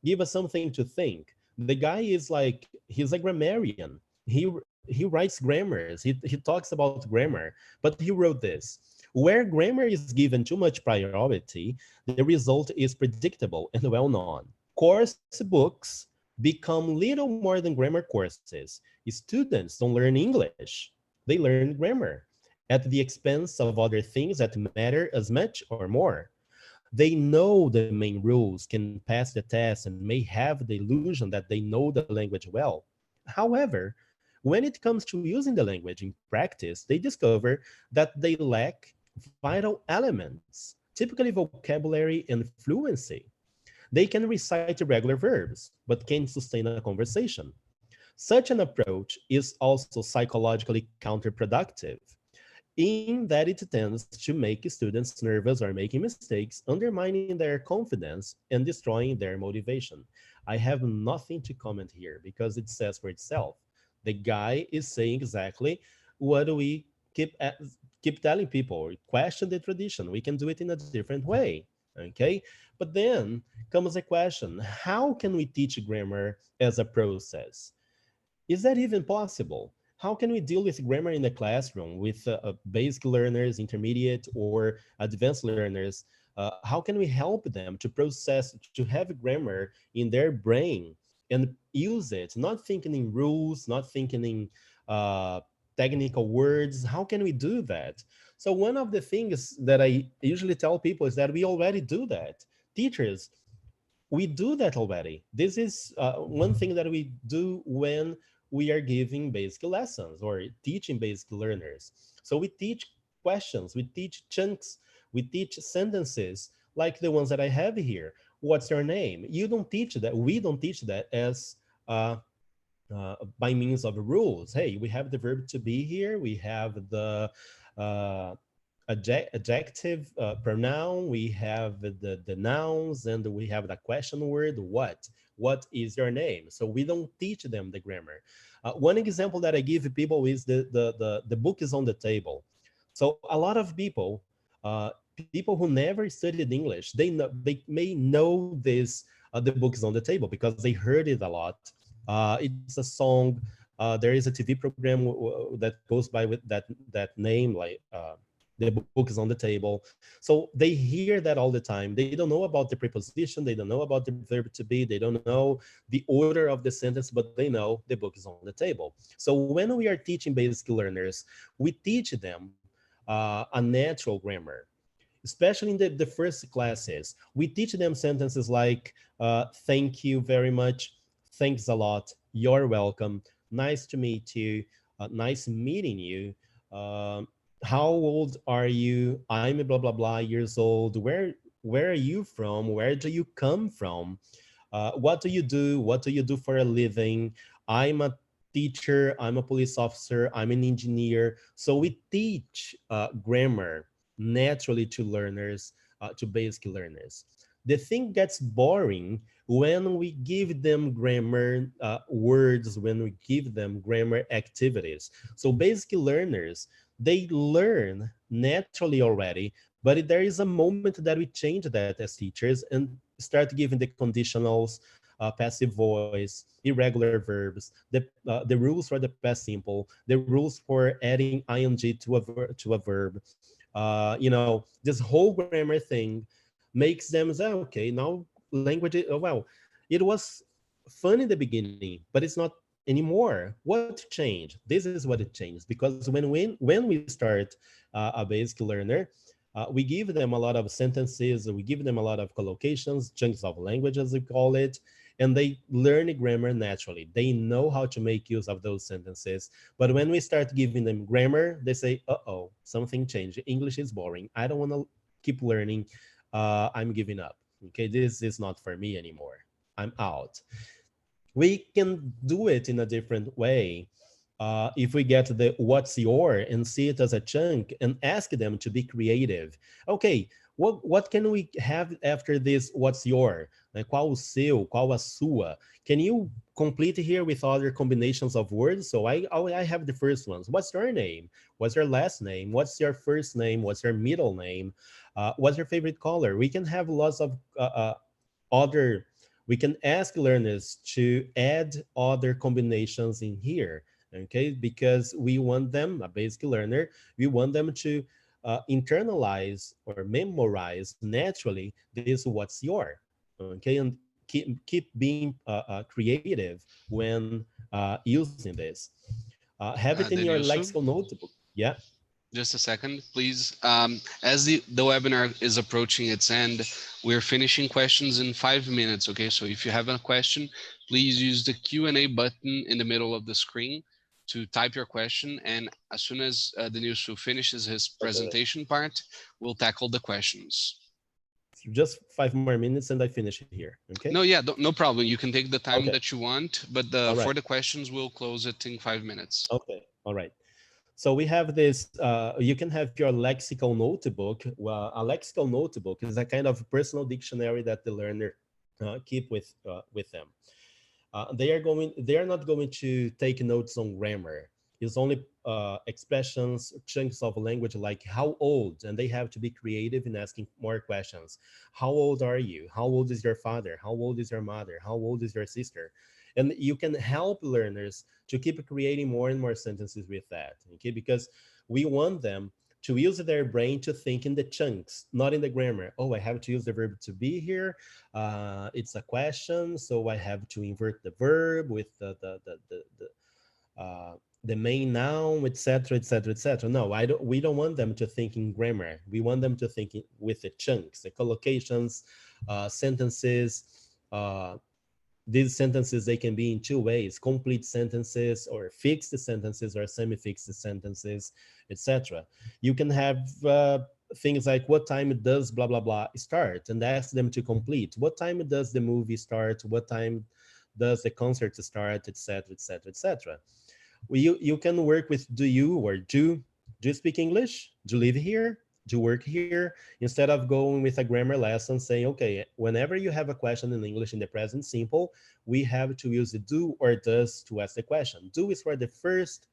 [SPEAKER 2] give us something to think. The guy is like, he's a grammarian. He writes grammars. He talks about grammar, but he wrote this: where grammar is given too much priority, the result is predictable and well known. Course books become little more than grammar courses. Students don't learn English, they learn grammar at the expense of other things that matter as much or more. They know the main rules, can pass the test, and may have the illusion that they know the language well. However, when it comes to using the language in practice, they discover that they lack vital elements, typically vocabulary and fluency. They can recite irregular verbs, but can't sustain a conversation. Such an approach is also psychologically counterproductive. in that it tends to make students nervous or making mistakes, undermining their confidence and destroying their motivation. I have nothing to comment here because it says for itself. The guy is saying exactly what we keep telling people. Question the tradition. We can do it in a different way. Okay. But then comes a question: how can we teach grammar as a process? Is that even possible? How can we deal with grammar in the classroom with basic learners, intermediate, or advanced learners? How can we help them to process, to have grammar in their brain and use it, not thinking in rules, not thinking in uh, technical words? How can we do that? So, one of the things that I usually tell people is that we already do that. Teachers, we do that already. This is one thing that we do when we are giving basic lessons or teaching basic learners. So we teach questions, we teach chunks, we teach sentences like the ones that I have here. What's your name? You don't teach that. We don't teach that as by means of rules. Hey, we have the verb to be here. We have the uh, adjective pronoun. We have the nouns, and we have the question word. What? What is your name? So we don't teach them the grammar. One example that I give people is the book is on the table. So a lot of people, people who never studied English, they may know this. The book is on the table because they heard it a lot. It's a song. There is a TV program that goes by with that name, like the book is on the table. So they hear that all the time. They don't know about the preposition. They don't know about the verb to be. They don't know the order of the sentence, but they know the book is on the table. So when we are teaching basic learners, we teach them a natural grammar, especially in the first classes. We teach them sentences like thank you very much, thanks a lot, you're welcome, nice to meet you, nice meeting you, how old are you, I'm blah blah blah years old, where are you from, where do you come from, what do you do, what do you do for a living, I'm a teacher, I'm a police officer, I'm an engineer. So we teach grammar naturally to learners, to basic learners. The thing gets boring when we give them grammar words, when we give them grammar activities. So basic learners, they learn naturally already, but there is a moment that we change that as teachers and start giving the conditionals, passive voice, irregular verbs, the rules for the past simple, the rules for adding ing to a verb. This whole grammar thing makes them say, okay, now language, well, it was fun in the beginning, but it's not anymore. What changed? This is what it changed, because when we start a basic learner, we give them a lot of sentences, we give them a lot of collocations, chunks of language as we call it, and they learn grammar naturally. They know how to make use of those sentences. But when we start giving them grammar, they say, uh-oh, something changed. English is boring. I don't want to keep learning. I'm giving up. Okay, this is not for me anymore. I'm out. We can do it in a different way. If we get the what's your and see it as a chunk and ask them to be creative. Okay, what can we have after this what's your? Like, qual o seu, qual a sua? Can you complete here with other combinations of words? So I have the first ones. What's your name? What's your last name? What's your first name? What's your middle name? What's your favorite color? We can have lots of other, we can ask learners to add other combinations in here, okay? Because we want them, a basic learner, we want them to internalize or memorize naturally this what's your, okay? And keep being creative when using this. Have it in your lexical
[SPEAKER 1] Denilso,
[SPEAKER 2] notebook. Yeah.
[SPEAKER 1] just a second, please. As the webinar is approaching its end, we're finishing questions in 5 minutes, okay? So if you have a question, please use the Q&A button in the middle of the screen to type your question. And as soon as Denilso finishes his
[SPEAKER 2] Okay.
[SPEAKER 1] presentation part, we'll tackle the questions.
[SPEAKER 2] Just 5 more minutes and I finish it here. Okay.
[SPEAKER 1] No, yeah, no problem. You can take the time
[SPEAKER 2] Okay.
[SPEAKER 1] that you want, but
[SPEAKER 2] All
[SPEAKER 1] for
[SPEAKER 2] right.
[SPEAKER 1] the questions, we'll close it in 5 minutes.
[SPEAKER 2] Okay. All right. So we have this, you can have your lexical notebook. Well, a lexical notebook is a kind of personal dictionary that the learner keep with them. They are not going to take notes on grammar. It's only expressions, chunks of language like how old, and they have to be creative in asking more questions. How old are you? How old is your father? How old is your mother? How old is your sister? And you can help learners to keep creating more and more sentences with that, okay? Because we want them to use their brain to think in the chunks, not in the grammar. Oh, I have to use the verb to be here. It's a question, so I have to invert the verb with the main noun, etc., etc., etc. No, I don't. We don't want them to think in grammar. We want them to think with the chunks, the collocations, sentences. Uh, these sentences, they can be in two ways: complete sentences, or fixed sentences, or semi-fixed sentences, etc. You can have things like, what time does blah blah blah start, and ask them to complete. What time does the movie start? What time does the concert start, etc., etc., etc. You can work with do you, or do you speak English? Do you live here? Do you work here? Instead of going with a grammar lesson saying, okay, whenever you have a question in English in the present simple, we have to use the do or does to ask the question. Do is for the first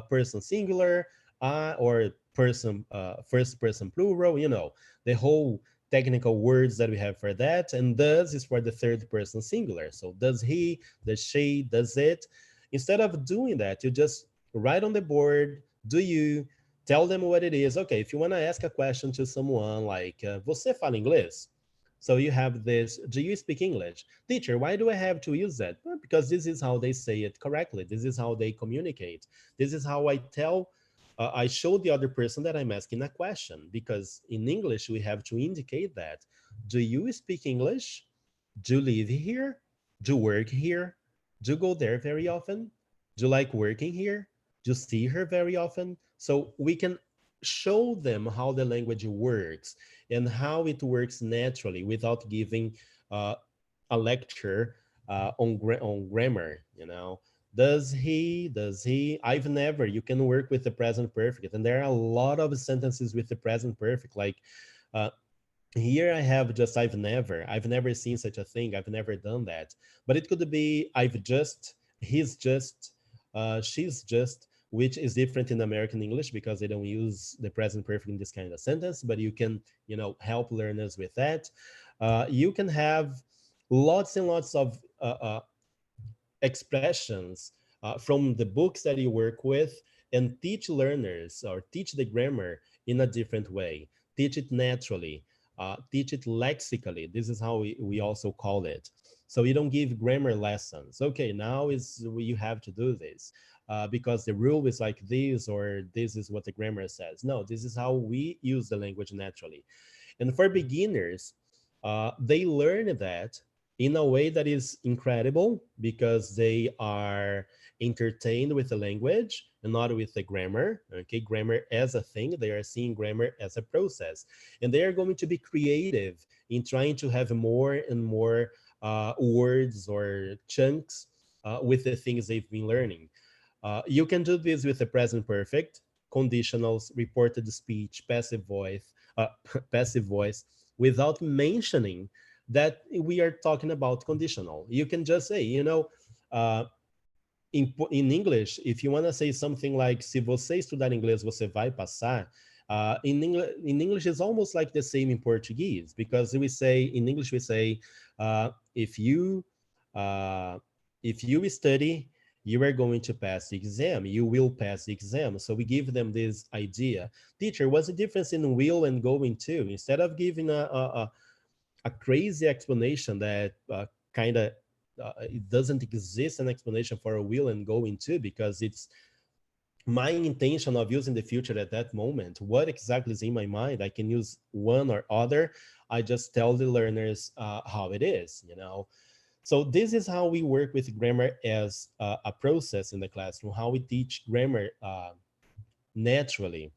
[SPEAKER 2] person singular, or person first person plural, the whole technical words that we have for that. And does is for the third person singular. So does he, does she, does it. Instead of doing that, you just write on the board, do you, tell them what it is. Okay, if you want to ask a question to someone like, você fala inglês? So you have this, do you speak English? Teacher, why do I have to use that? Well, because this is how they say it correctly. This is how they communicate. This is how I show the other person that I'm asking a question. Because in English, we have to indicate that. Do you speak English? Do you live here? Do you work here? Do you go there very often? Do you like working here? Do you see her very often? So we can show them how the language works and how it works naturally without giving uh, a lecture on grammar. Does he? Does he? I've never. You can work with the present perfect, and there are a lot of sentences with the present perfect, like. Uh, Here I have just I've never seen such a thing, I've never done that. But it could be I've just, he's just, she's just, which is different in American English because they don't use the present perfect in this kind of sentence. But you can, help learners with that. You can have lots and lots of expressions from the books that you work with, and teach learners or teach the grammar in a different way. Teach it naturally, teach it lexically. This is how we also call it. So you don't give grammar lessons. Okay, now is you have to do this because the rule is like this, or this is what the grammar says. No, this is how we use the language naturally. And for beginners, they learn that in a way that is incredible because they are entertained with the language and not with the grammar. Okay, grammar as a thing, they are seeing grammar as a process, and they are going to be creative in trying to have more and more words or chunks with the things they've been learning. You can do this with the present perfect, conditionals, reported speech, passive voice, without mentioning that we are talking about conditional. You can just say, uh, in English, if you want to say something like, se você estudar inglês, você vai passar. In English, it's almost like the same in Portuguese, because in English, we say, if you uh, if you study, you are going to pass the exam. You will pass the exam. So we give them this idea. Teacher, what's the difference in will and going to? Instead of giving a crazy explanation that kind of it doesn't exist an explanation for a will and going to, because it's my intention of using the future at that moment. What exactly is in my mind? I can use one or other. I just tell the learners how it is. So this is how we work with grammar as a process in the classroom, how we teach grammar naturally.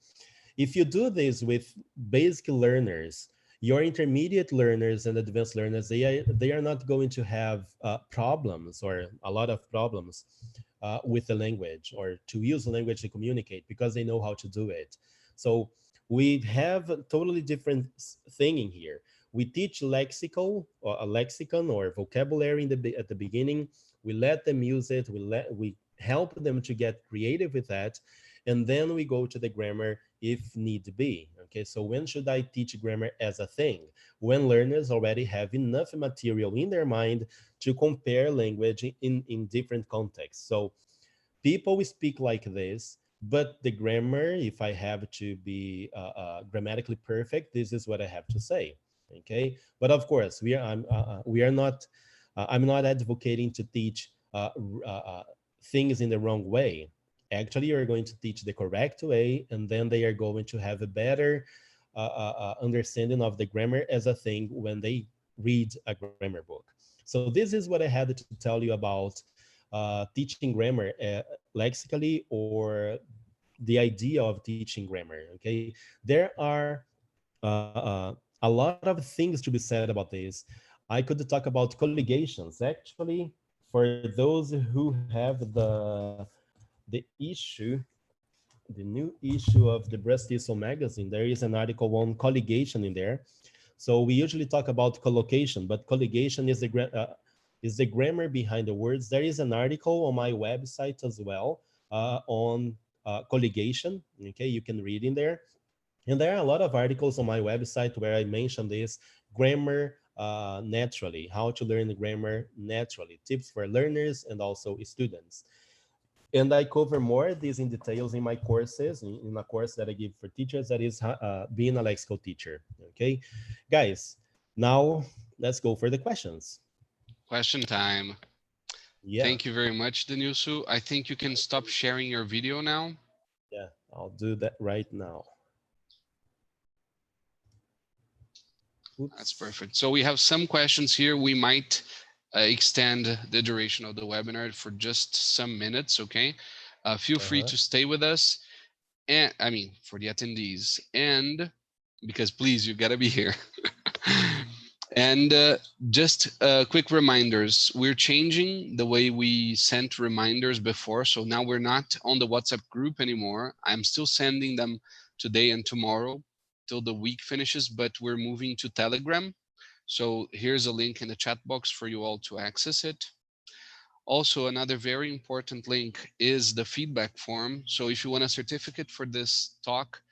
[SPEAKER 2] If you do this with basic learners, your intermediate learners and advanced learners, they are not going to have problems, or a lot of problems, with the language, or to use the language to communicate, because they know how to do it. So we have a totally different thing in here. We teach lexical, or a lexicon or vocabulary at the beginning. We let them use it. We help them to get creative with that, and then we go to the grammar if need be. Okay, so when should I teach grammar as a thing? When learners already have enough material in their mind to compare language in different contexts. So people speak like this, but the grammar, if I have to be grammatically perfect, this is what I have to say. Okay, but of course we are not. I'm not advocating to teach things in the wrong way. Actually, you're going to teach the correct way, and then they are going to have a better understanding of the grammar as a thing when they read a grammar book. So this is what I had to tell you about teaching grammar lexically, or the idea of teaching grammar. Okay, there are a lot of things to be said about this. I could talk about colligations. Actually, for those who have the issue, the new issue of the BRAZ-TESOL magazine, there is an article on colligation in there. So we usually talk about collocation, but colligation is the grammar behind the words. There is an article on my website as well on colligation. Okay, you can read in there. And there are a lot of articles on my website where I mention this grammar naturally, how to learn grammar naturally, tips for learners and also students. And I cover more of these in details in my courses, in a course that I give for teachers, that is being a lexical teacher. Okay, guys, now let's go for the questions.
[SPEAKER 1] Question time.
[SPEAKER 2] Yeah,
[SPEAKER 1] Thank you very much, Denilso. I think you can stop sharing your video now.
[SPEAKER 2] yeah, I'll do that right now.
[SPEAKER 1] That's
[SPEAKER 2] Oops.
[SPEAKER 1] perfect. So we have some questions here. We might extend the duration of the webinar for just some minutes, okay? Feel free
[SPEAKER 2] Uh-huh.
[SPEAKER 1] to stay with us, and I mean, for the attendees, and because please, you gotta be here. And just quick reminders, we're changing the way we sent reminders before. So now we're not on the WhatsApp group anymore. I'm still sending them today and tomorrow till the week finishes, but we're moving to Telegram. So here's a link in the chat box for you all to access it. Also, another very important link is the feedback form. So if you want a certificate for this talk,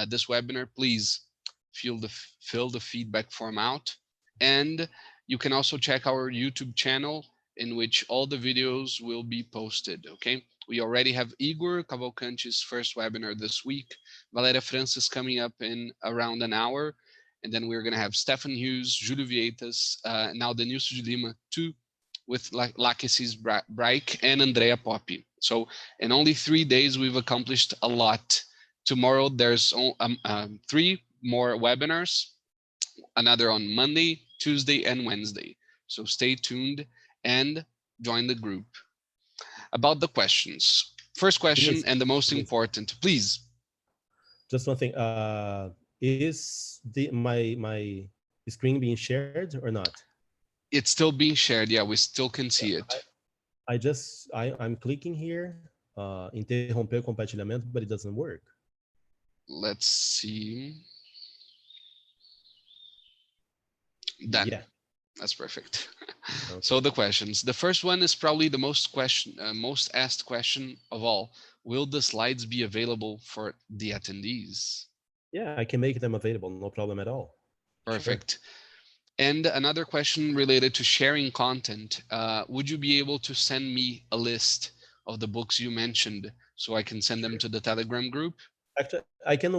[SPEAKER 1] this webinar, please fill the feedback form out. And you can also check our YouTube channel, in which all the videos will be posted, okay? We already have Igor Cavalcante's first webinar this week. Valéria Francis coming up in around an hour. And then we're going to have Stefan Hughes, Júlio Vieitas, now Denilso de Lima too, with Lakesis Braik and Andrea Poppy. So in only 3 days, we've accomplished a lot. Tomorrow, there's 3 more webinars, another on Monday, Tuesday, and Wednesday. So stay tuned and join the group. About the questions. First question,
[SPEAKER 2] Denise,
[SPEAKER 1] and the most
[SPEAKER 2] Denise,
[SPEAKER 1] important, please.
[SPEAKER 2] just one thing. Is my screen being shared or not?
[SPEAKER 1] It's still being shared. Yeah, we still can
[SPEAKER 2] Yeah,
[SPEAKER 1] see it.
[SPEAKER 2] I'm clicking here, interromper o compartilhamento, but it doesn't work.
[SPEAKER 1] Let's see.
[SPEAKER 2] Yeah.
[SPEAKER 1] Done. That's perfect. So
[SPEAKER 2] Okay.
[SPEAKER 1] the questions. The first one is probably the most asked question of all. Will the slides be available for the attendees?
[SPEAKER 2] Yeah, I can make them available. No problem at all. Sure.
[SPEAKER 1] Perfect. And another question related to sharing content. Would you be able to send me a list of the books you mentioned so I can send them
[SPEAKER 2] Sure.
[SPEAKER 1] to the Telegram group?
[SPEAKER 2] Actually, I can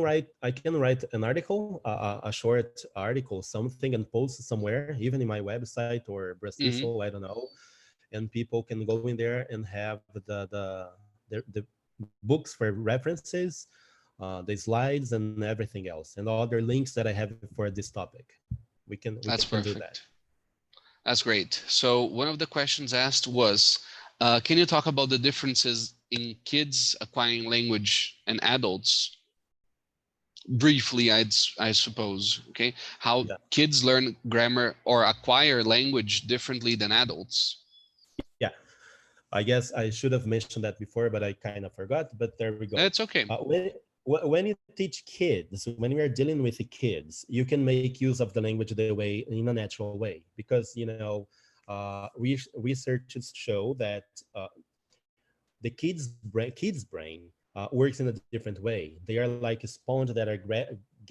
[SPEAKER 2] write an article, a short article, something, and post somewhere, even in my website or
[SPEAKER 1] Hmm.
[SPEAKER 2] BRAZ-TESOL, I don't know. And people can go in there and have the books for references, the slides, and everything else, and other links that I have for this topic. We
[SPEAKER 1] That's
[SPEAKER 2] can do that.
[SPEAKER 1] perfect. That's great. So one of the questions asked was, can you talk about the differences in kids acquiring language and adults? Briefly, I suppose, okay? How
[SPEAKER 2] Yeah.
[SPEAKER 1] kids learn grammar or acquire language differently than adults.
[SPEAKER 2] Yeah. I guess I should have mentioned that before, but I kind of forgot. But there we go.
[SPEAKER 1] It's okay.
[SPEAKER 2] When you teach kids, when we are dealing with the kids, you can make use of the language the way in a natural way, because researches show that the kid's brain works in a different way. They are like a sponge that are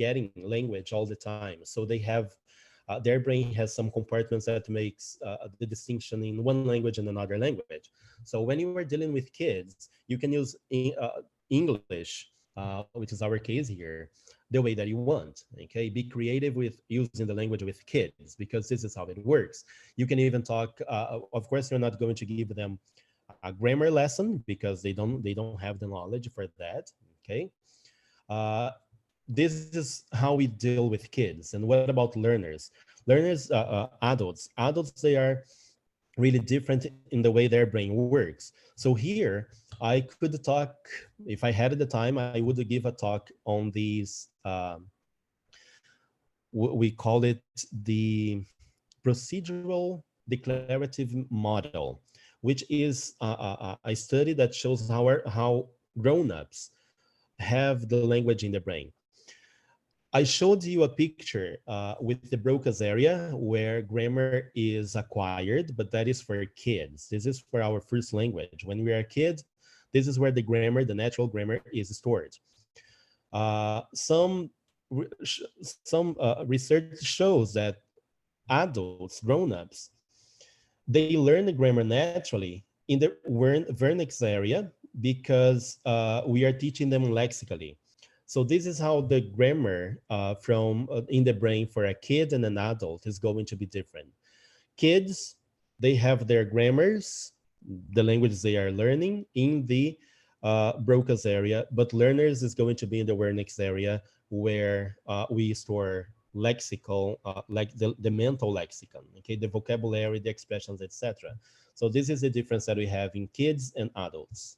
[SPEAKER 2] getting language all the time. So they have their brain has some compartments that makes the distinction in one language and another language. So when you are dealing with kids, you can use English, which is our case here, the way that you want. Okay, be creative with using the language with kids, because this is how it works. You can even talk. Of course, you're not going to give them a grammar lesson, because they don't have the knowledge for that. Okay, uh, this is how we deal with kids. And what about adults, they are really different in the way their brain works. So here I could talk, if I had the time, I would give a talk on these we call it the procedural declarative model, which is a study that shows how grown-ups have the language in the brain. I showed you a picture with the Broca's area where grammar is acquired, but that is for kids. This is for our first language. When we are kids, this is where the grammar, the natural grammar, is stored. Some research shows that adults, grown-ups, they learn the grammar naturally in the vernix area, because we are teaching them lexically. So this is how the grammar from in the brain for a kid and an adult is going to be different. Kids, they have their grammars, the languages they are learning in the Broca's area, but learners is going to be in the vernix area, where we store lexical, like the mental lexicon, okay, the vocabulary, the expressions, etc. So this is the difference that we have in kids and adults.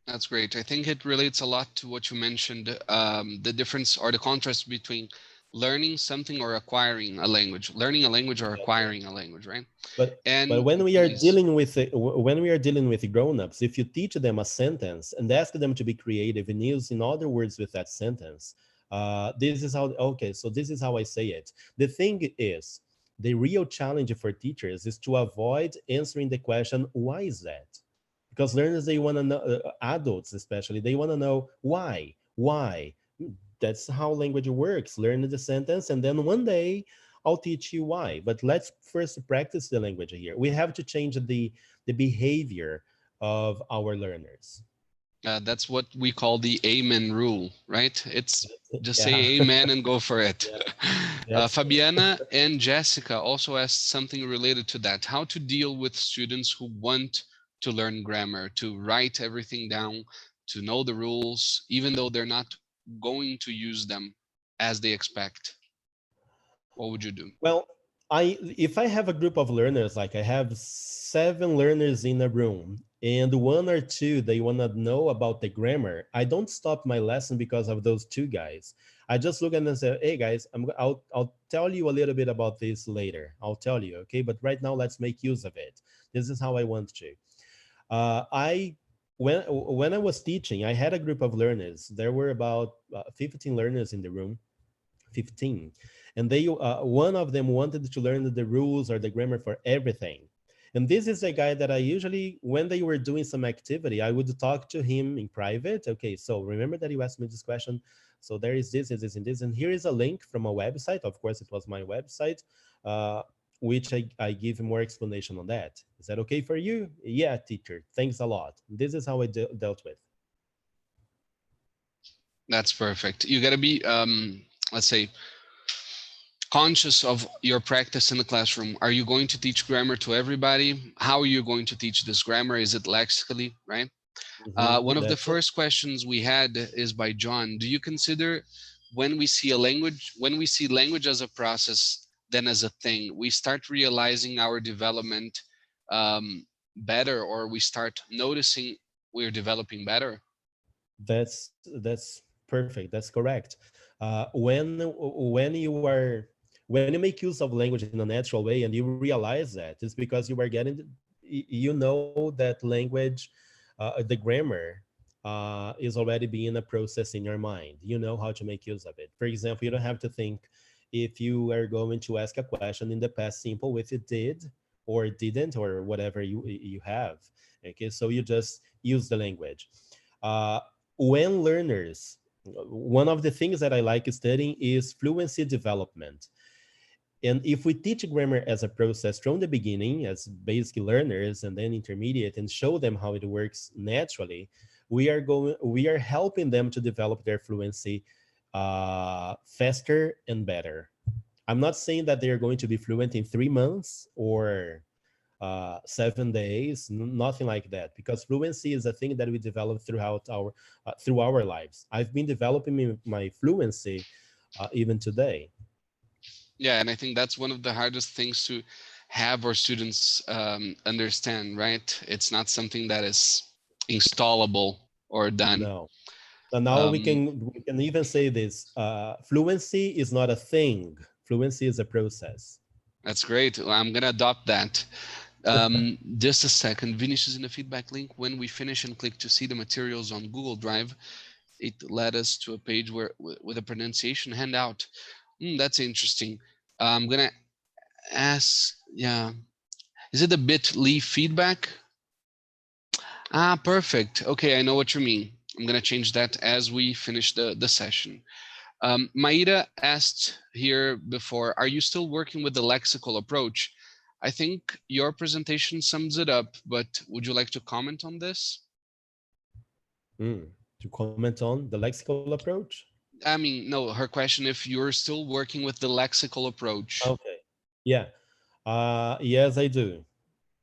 [SPEAKER 1] That's great. I think it relates a lot to what you mentioned, the difference or the contrast between learning something or acquiring a language, learning a language or
[SPEAKER 2] That's
[SPEAKER 1] acquiring a language, right?
[SPEAKER 2] but
[SPEAKER 1] And
[SPEAKER 2] when we are
[SPEAKER 1] yes,
[SPEAKER 2] dealing with grown-ups, if you teach them a sentence and ask them to be creative and use in other words with that sentence, this is how. Okay, so this is how I say it. The thing is, the real challenge for teachers is to avoid answering the question, "Why is that?" Because learners, they want to know, adults especially, they want to know why. That's how language works. Learn the sentence, and then one day I'll teach you why. But let's first practice the language here. We have to change the behavior of our learners.
[SPEAKER 1] that's what we call the amen rule, right? It's just
[SPEAKER 2] Yeah.
[SPEAKER 1] say amen and go for it.
[SPEAKER 2] Yeah, that's
[SPEAKER 1] Fabiana and Jessica also asked something related to that, how to deal with students who want to learn grammar, to write everything down, to know the rules, even though they're not going to use them as they expect. What would you do?
[SPEAKER 2] well. I If I have a group of learners, like I have 7 learners in a room, and one or two they want to know about the grammar, I don't stop my lesson because of those 2 guys. I just look at them and say, "Hey guys, I'll tell you a little bit about this later. I'll tell you, okay? But right now, let's make use of it. This is how I want to." I when I was teaching, I had a group of learners. There were about 15 learners in the room, 15, and they one of them wanted to learn the rules or the grammar for everything. And this is a guy that I usually, when they were doing some activity, I would talk to him in private. Okay, so remember that you asked me this question. So there is this, and this, and here is a link from a website. Of course, it was my website, uh, which I give more explanation on that. Is that okay for you? Yeah, teacher. Thanks a lot. This is how I dealt with.
[SPEAKER 1] That's perfect. You got to be, let's say, conscious of your practice in the classroom. Are you going to teach grammar to everybody? How are you going to teach this grammar? Is it lexically, right? One of the
[SPEAKER 2] That's it.
[SPEAKER 1] first questions we had is by John. Do you consider when we see language as a process, then as a thing, we start realizing our development better, or we start noticing we're developing better?
[SPEAKER 2] That's perfect. That's correct. When you make use of language in a natural way and you realize that, it's because you are getting. you know that language, the grammar is already being a process in your mind. You know how to make use of it. For example, you don't have to think if you are going to ask a question in the past simple with it did or didn't or whatever you have. Okay, so you just use the language. Uh, when learners, one of the things that I like studying is fluency development. And if we teach grammar as a process from the beginning, as basic learners and then intermediate, and show them how it works naturally, we are helping them to develop their fluency faster and better. I'm not saying that they are going to be fluent in 3 months or 7 days, nothing like that, because fluency is a thing that we develop through our lives. I've been developing my fluency even today.
[SPEAKER 1] Yeah, and I think that's one of the hardest things to have our students understand, right? It's not something that is installable or done.
[SPEAKER 2] No. And now
[SPEAKER 1] Um,
[SPEAKER 2] we can even say this: fluency is not a thing. Fluency is a process.
[SPEAKER 1] that's great. Well, I'm gonna adopt that. Just a second. Vinicius in the feedback link. When we finish and click to see the materials on Google Drive, it led us to a page where with a pronunciation handout. That's interesting. I'm gonna ask. Yeah, is it the bit.ly feedback? Ah, perfect. Okay, I know what you mean. I'm gonna change that as we finish the session. Maida asked here before, are you still working with the lexical approach? I think your presentation sums it up, but would you like to comment on this?
[SPEAKER 2] Mm. To comment on the lexical approach.
[SPEAKER 1] I mean, no, her question if you're still working with the lexical approach.
[SPEAKER 2] Okay. Yeah. Yes, I do.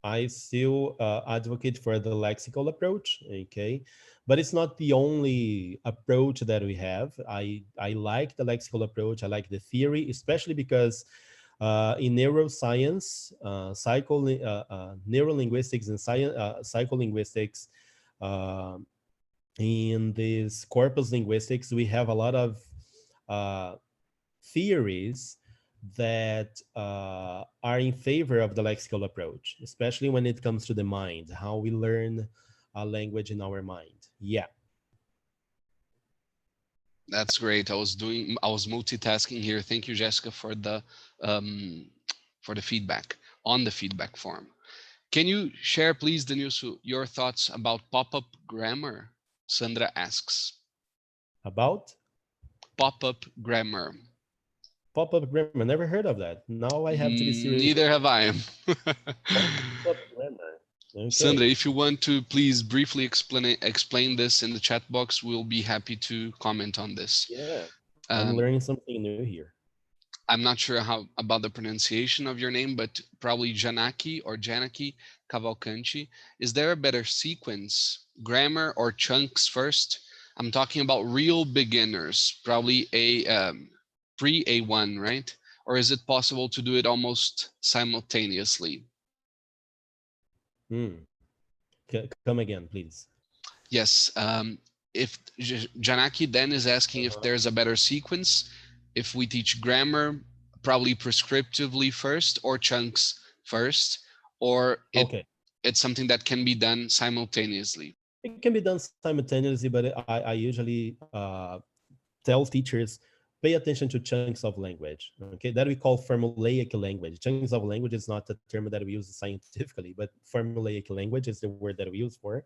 [SPEAKER 2] I still advocate for the lexical approach, okay, but it's not the only approach that we have. I like the lexical approach. I like the theory, especially because in neuroscience, neurolinguistics, and psycholinguistics, uh, in this corpus linguistics, we have a lot of uh, theories that are in favor of the lexical approach, especially when it comes to the mind, how we learn a language in our mind. Yeah.
[SPEAKER 1] That's great. I was multitasking here. Thank you, Jessica, um, for the feedback on the feedback form. Can you share, please, Denilso, your thoughts about pop-up grammar? Sandra asks.
[SPEAKER 2] About
[SPEAKER 1] Pop-up grammar.
[SPEAKER 2] pop-up grammar. Never heard of that. Now I have to be serious with
[SPEAKER 1] Neither
[SPEAKER 2] this.
[SPEAKER 1] have I.
[SPEAKER 2] Pop-up grammar.
[SPEAKER 1] Sandra,
[SPEAKER 2] Okay.
[SPEAKER 1] if you want to please briefly explain this in the chat box, we'll be happy to comment on this.
[SPEAKER 2] Yeah. I'm
[SPEAKER 1] Um,
[SPEAKER 2] learning something new here.
[SPEAKER 1] I'm not sure how about the pronunciation of your name, but probably Janaki or Janaki Cavalcanti. Is there a better sequence, grammar or chunks first? I'm talking about real beginners, probably a pre A1, right? Or is it possible to do it almost simultaneously?
[SPEAKER 2] Hmm. Come again, please.
[SPEAKER 1] Yes. If Janaki then is asking if
[SPEAKER 2] Uh-huh.
[SPEAKER 1] there's a better sequence, if we teach grammar probably prescriptively first or chunks first, or
[SPEAKER 2] Okay.
[SPEAKER 1] it's something that can be done simultaneously.
[SPEAKER 2] It can be done simultaneously, but I usually tell teachers pay attention to chunks of language, okay, that we call formulaic language. Chunks of language is not a term that we use scientifically, but formulaic language is the word that we use for.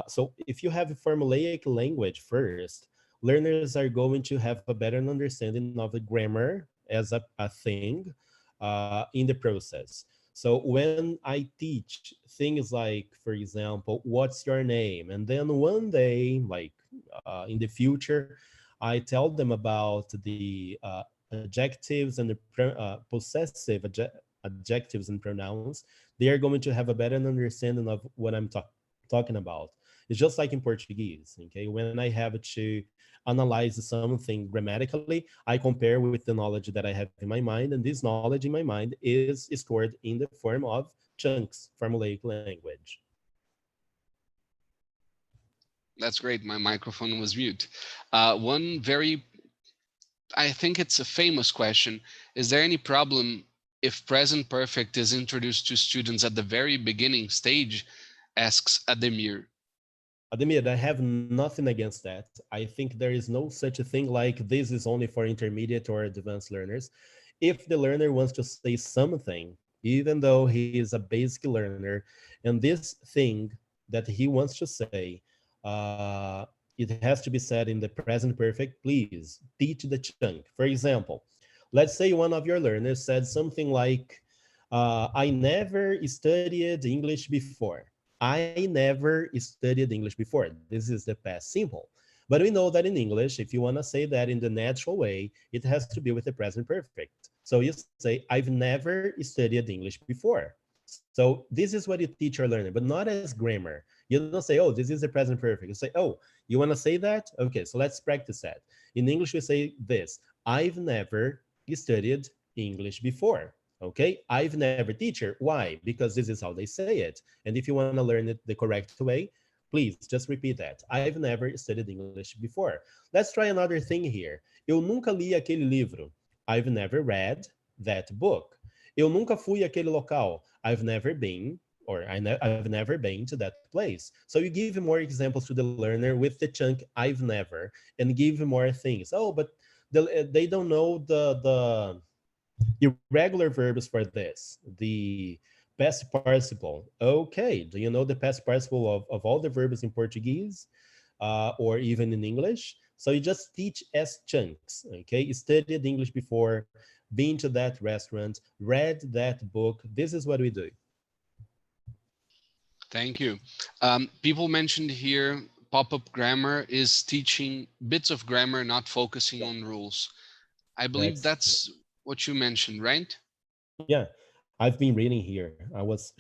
[SPEAKER 2] So if you have a formulaic language first, learners are going to have a better understanding of the grammar as a thing in the process. So when I teach things like, for example, what's your name? And then one day, like in the future, I tell them about the adjectives and the possessive adjectives and pronouns. They are going to have a better understanding of what I'm talking about. It's just like in Portuguese. Okay, when I have to analyze something grammatically, I compare with the knowledge that I have in my mind, and this knowledge in my mind is stored in the form of chunks, formulaic language.
[SPEAKER 1] That's great. My microphone was mute. One very, I think it's a famous question. Is there any problem if present perfect is introduced to students at the very beginning stage, asks Ademir.
[SPEAKER 2] Admit, I have nothing against that. I think there is no such a thing like this is only for intermediate or advanced learners. If the learner wants to say something, even though he is a basic learner, and this thing that he wants to say, it has to be said in the present perfect, please teach the chunk. For example, let's say one of your learners said something like, I never studied English before. I never studied English before. This is the past simple. But we know that in English, if you want to say that in the natural way, it has to be with the present perfect. So you say, I've never studied English before. So this is what you teach your learner, but not as grammar. You don't say, oh, this is the present perfect. You say, oh, you want to say that? Okay, so let's practice that. In English, we say this: I've never studied English before. Okay, I've never, teacher. Why? Because this is how they say it. And if you want to learn it the correct way, please just repeat that. I've never studied English before. Let's try another thing here. Eu nunca li aquele livro. I've never read that book. Eu nunca fui àquele local. I've never been, or I've never been to that place. So you give more examples to the learner with the chunk I've never, and give more things. Oh, but they don't know the irregular verbs for this. The past participle. Okay, do you know the past participle of all the verbs in Portuguese or even in English? So you just teach as chunks. Okay, studied English before, been to that restaurant, read that book. This is what we do.
[SPEAKER 1] Thank you. People mentioned here pop-up grammar is teaching bits of grammar, not focusing on rules. I believe
[SPEAKER 2] That's
[SPEAKER 1] that's what you mentioned, right?
[SPEAKER 2] Yeah, I've been reading here. I was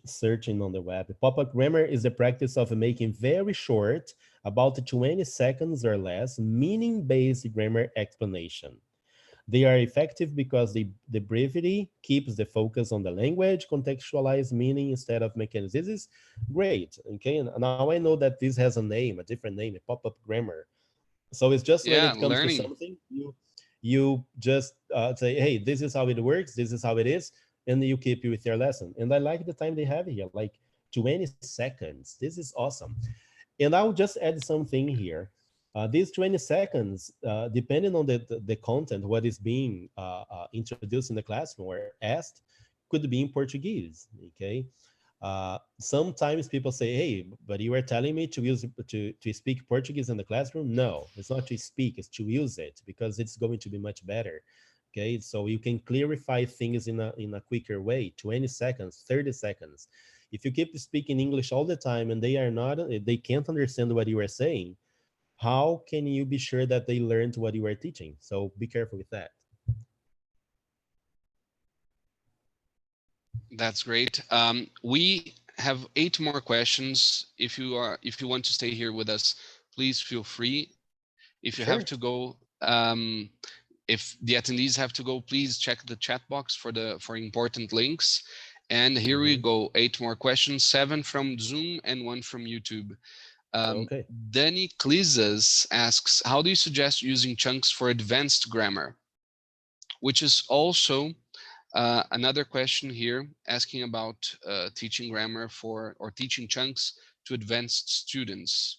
[SPEAKER 2] searching on the web. Pop-up grammar is the practice of making very short, about 20 seconds or less, meaning-based grammar explanation. They are effective because the brevity keeps the focus on the language, contextualize meaning instead of mechanics. This is great. Okay, and now I know that this has a name, a different name, a pop-up grammar. So it's just when
[SPEAKER 1] Yeah,
[SPEAKER 2] it comes to
[SPEAKER 1] learning.
[SPEAKER 2] something, you just say, hey, this is how it works, this is how it is, and you keep with your lesson. And I like the time they have here, like 20 seconds. This is awesome. And I'll just add something here. These 20 seconds, depending on the content, what is being introduced in the classroom or asked, could be in Portuguese. Okay. Sometimes people say, hey, but you were telling me to use to speak Portuguese in the classroom. No, it's not to speak, it's to use it, because it's going to be much better. Okay, so you can clarify things in a quicker way. 20 seconds, 30 seconds. If you keep speaking English all the time and they can't understand what you are saying, how can you be sure that they learned what you are teaching? So be careful with that.
[SPEAKER 1] That's great. We have 8 more questions. If you want to stay here with us, please feel free. If you have
[SPEAKER 2] Sure.
[SPEAKER 1] to go, if the attendees have to go, please check the chat box for important links. And here we
[SPEAKER 2] Mhm.
[SPEAKER 1] go. 8 more questions. 7 from Zoom and 1 from YouTube.
[SPEAKER 2] Okay.
[SPEAKER 1] Danny Klizas asks, how do you suggest using chunks for advanced grammar? Which is also another question here asking about teaching grammar for or teaching chunks to advanced students.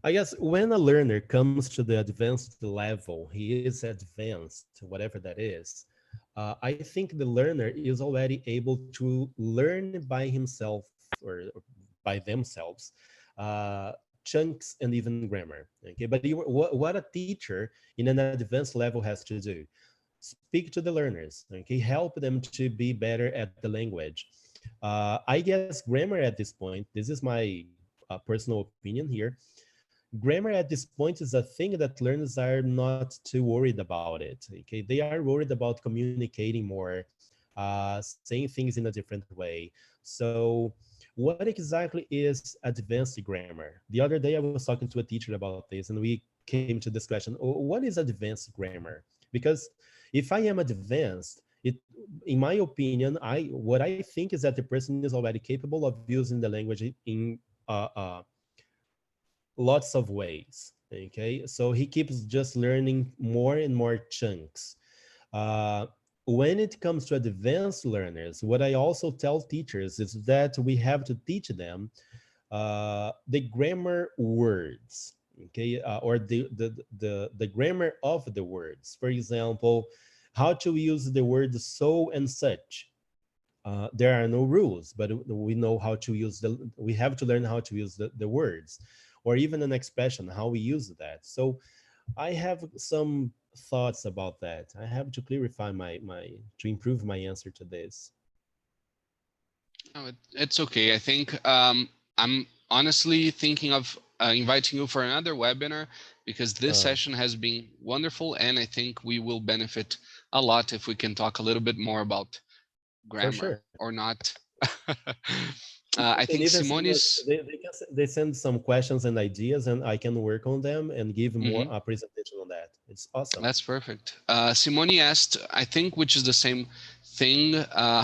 [SPEAKER 2] I guess when a learner comes to the advanced level, he is advanced, whatever that is. I think the learner is already able to learn by himself or by themselves chunks and even grammar. Okay, but what a teacher in an advanced level has to do: speak to the learners. Okay, help them to be better at the language. I guess grammar at this point. This is my personal opinion here. Grammar at this point is a thing that learners are not too worried about it. Okay, they are worried about communicating more, saying things in a different way. So what exactly is advanced grammar? The other day I was talking to a teacher about this, and we came to this question: what is advanced grammar? Because if I am advanced, it, in my opinion, I what I think is that the person is already capable of using the language in lots of ways. Okay, so he keeps just learning more and more chunks. when it comes to advanced learners, what I also tell teachers is that we have to teach them the grammar words, okay, or the grammar of the words. For example, how to use the word so and such. There are no rules, but we know how to use we have to learn how to use the words, or even an expression, how we use that. So I have some thoughts about that. I have to clarify to improve my answer to this.
[SPEAKER 1] No, it's okay. I think I'm honestly thinking of inviting you for another webinar because this
[SPEAKER 2] Uh,
[SPEAKER 1] session has been wonderful, and I think we will benefit a lot if we can talk a little bit more about
[SPEAKER 2] for
[SPEAKER 1] grammar
[SPEAKER 2] sure.
[SPEAKER 1] or not.
[SPEAKER 2] You
[SPEAKER 1] I
[SPEAKER 2] can
[SPEAKER 1] think
[SPEAKER 2] even send us.
[SPEAKER 1] Simone's.
[SPEAKER 2] They send some questions and ideas, and I can work on them and give more
[SPEAKER 1] Mhm.
[SPEAKER 2] presentation on that. It's awesome.
[SPEAKER 1] That's perfect. Simone asked, I think, which is the same thing,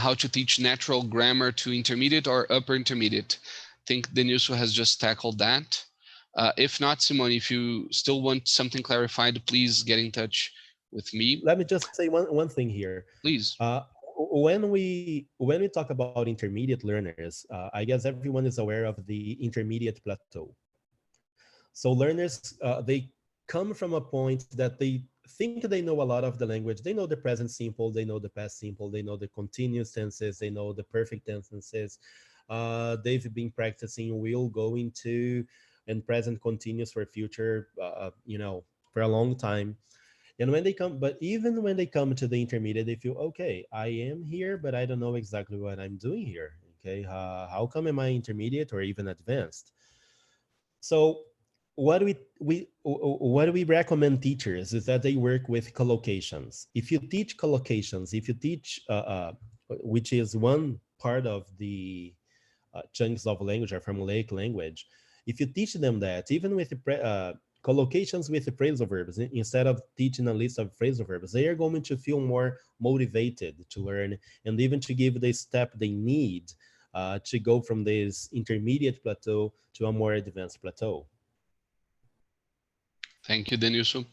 [SPEAKER 1] how to teach natural grammar to intermediate or upper intermediate. I think Denilso has just tackled that. If not, Simone, if you still want something clarified, please get in touch with me.
[SPEAKER 2] Let me just say one thing here.
[SPEAKER 1] Please.
[SPEAKER 2] When we talk about intermediate learners, I guess everyone is aware of the intermediate plateau. So learners, they come from a point that they think they know a lot of the language. They know the present simple, they know the past simple, they know the continuous tenses, they know the perfect tenses. They've been practicing will, going to, and present continuous for future, for a long time. And when they come, but even when they come to the intermediate, they feel, okay, I am here, but I don't know exactly what I'm doing here. Okay, how come am I intermediate or even advanced? So what we recommend teachers is that they work with collocations. If you teach collocations, if you teach which is one part of the chunks of language or formulaic language, if you teach them that, even with the collocations with the phrasal verbs, instead of teaching a list of phrasal verbs, they are going to feel more motivated to learn and even to give the step they need to go from this intermediate plateau to a more advanced plateau.
[SPEAKER 1] Thank you, Denilson.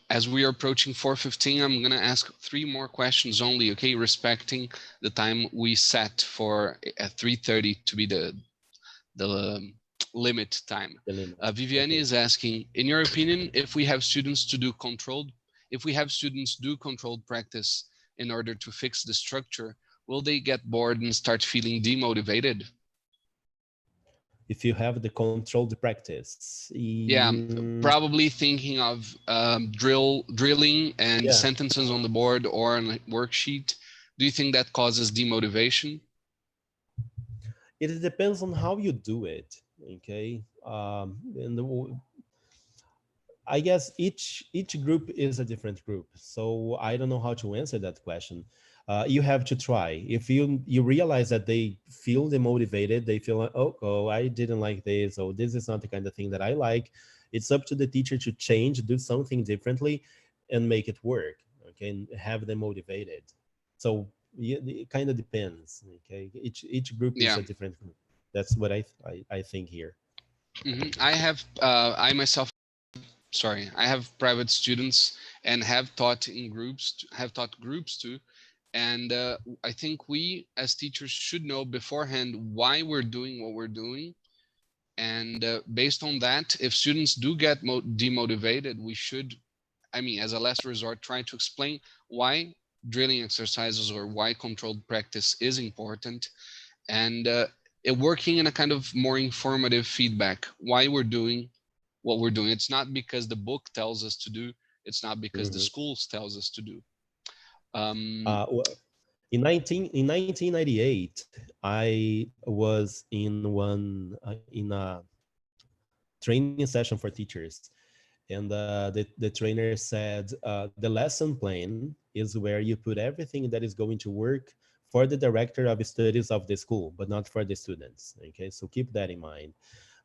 [SPEAKER 1] As we are approaching 4:15, I'm going to ask three more questions only, okay, respecting the time we set for 3:30 to be the limit time.
[SPEAKER 2] The limit.
[SPEAKER 1] Viviani
[SPEAKER 2] Okay.
[SPEAKER 1] is asking, in your opinion, if we have students do controlled practice in order to fix the structure, will they get bored and start feeling demotivated?
[SPEAKER 2] If you have the controlled practice,
[SPEAKER 1] Yeah, probably thinking of drilling and
[SPEAKER 2] yeah,
[SPEAKER 1] sentences on the board or on a worksheet. Do you think that causes demotivation?
[SPEAKER 2] it depends on how you do it. Okay, and I guess each group is a different group, so I don't know how to answer that question. You have to try. If you realize that they feel demotivated, they feel like, oh, I didn't like this, or this is not the kind of thing that I like. It's up to the teacher to change, do something differently, and make it work. Okay, and have them motivated. So it kind of depends. Okay, each group is
[SPEAKER 1] Yeah.
[SPEAKER 2] a different group. That's what I think here.
[SPEAKER 1] I have, I myself, sorry, I have private students and have taught in groups, have taught groups too. And I think we as teachers should know beforehand why we're doing what we're doing. And based on that, if students do get demotivated, we should, I mean, as a last resort, try to explain why drilling exercises or why controlled practice is important, and it working in a kind of more informative feedback why we're doing what we're doing. It's not because the book tells us to do, it's not because the
[SPEAKER 2] Mhm.
[SPEAKER 1] schools tells us to do. um,
[SPEAKER 2] Well, in 1998, I was in a training session for teachers, and the trainer said the lesson plan is where you put everything that is going to work for the director of studies of the school, but not for the students. Okay, so keep that in mind.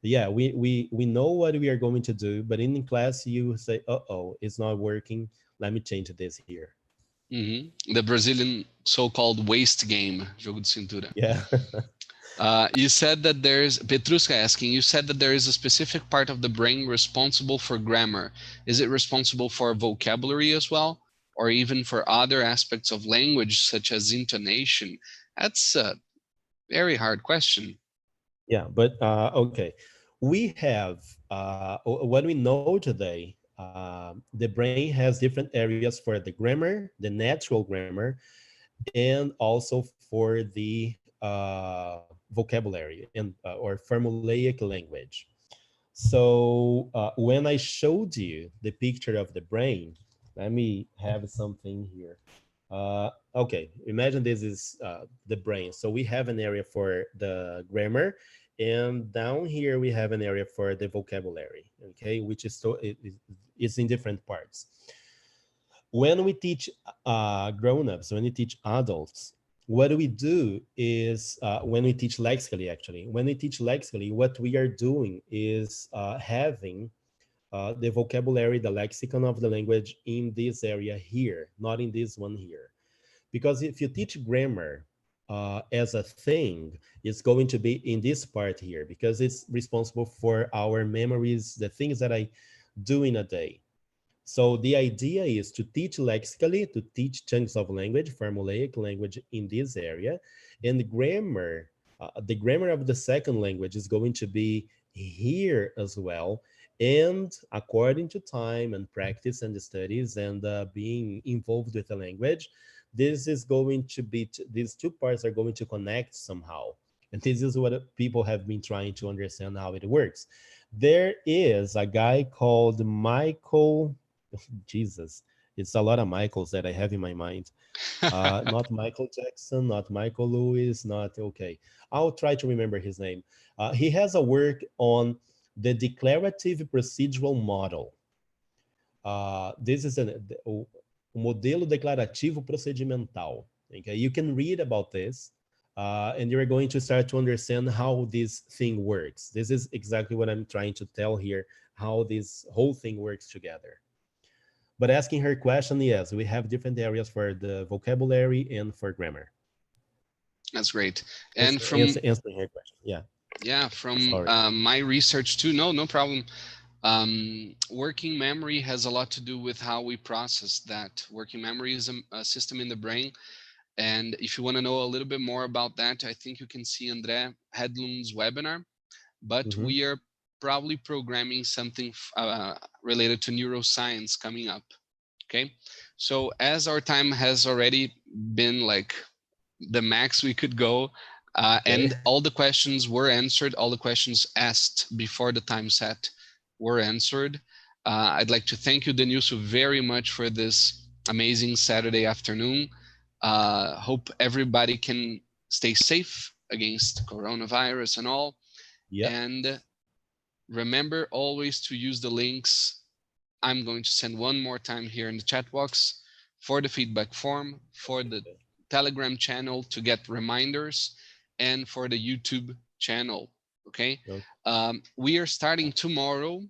[SPEAKER 2] Yeah, we know what we are going to do, but in class you say, oh, it's not working. Let me change this here.
[SPEAKER 1] the Brazilian so-called waste game, jogo de cintura.
[SPEAKER 2] Yeah.
[SPEAKER 1] You said that there's Petruska asking. You said that there is a specific part of the brain responsible for grammar. Is it responsible for vocabulary as well? or even for other aspects of language, such as intonation? That's a very hard question.
[SPEAKER 2] Yeah, but okay. We have what we know today. The brain has different areas for the grammar, the natural grammar, and also for the vocabulary and or formulaic language. So when I showed you the picture of the brain, let me have something here. Okay, imagine this is the brain. So we have an area for the grammar, and down here we have an area for the vocabulary. Okay, which is it's in different parts. When we teach grown-ups, when we teach adults, what we do is when we teach lexically, actually, when we teach lexically, what we are doing is having the vocabulary, the lexicon of the language in this area here, not in this one here. Because if you teach grammar as a thing, it's going to be in this part here because it's responsible for our memories, the things that I do in a day. So the idea is to teach lexically, to teach chunks of language, formulaic language in this area, and grammar. The grammar of the second language is going to be here as well. And according to time and practice and studies and being involved with the language, this is going to be, these two parts are going to connect somehow. And this is what people have been trying to understand how it works. There is a guy called Michael Jesus, it's a lot of Michaels that I have in my mind. Not Michael Jackson, not Michael Lewis, not okay. I'll try to remember his name. He has a work on the declarative procedural model. This is o modelo declarativo procedimental. Okay, you can read about this, and you're going to start to understand how this thing works. This is exactly what I'm trying to tell here, how this whole thing works together. But asking her question, yes, we have different areas for the vocabulary and for grammar.
[SPEAKER 1] That's great. And from
[SPEAKER 2] Answering her question. Yeah,
[SPEAKER 1] yeah, from
[SPEAKER 2] sorry.
[SPEAKER 1] my research too. No, no problem. Working memory has a lot to do with how we process that. Working memory is a system in the brain. And if you want to know a little bit more about that, I think you can see Andre Hedlund's webinar. But
[SPEAKER 2] Mm-hmm.
[SPEAKER 1] we are probably programming something related to neuroscience coming up. Okay. So as our time has already been like the max we could go,
[SPEAKER 2] Okay.
[SPEAKER 1] and all the questions were answered, all the questions asked before the time set were answered. I'd like to thank you, Denilso, very much for this amazing Saturday afternoon. Hope everybody can stay safe against coronavirus and all.
[SPEAKER 2] Yep.
[SPEAKER 1] And remember always to use the links I'm going to send one more time here in the chat box for the feedback form, for the
[SPEAKER 2] Okay.
[SPEAKER 1] Telegram channel to get reminders, and for the YouTube channel. Okay.
[SPEAKER 2] Okay.
[SPEAKER 1] We are starting tomorrow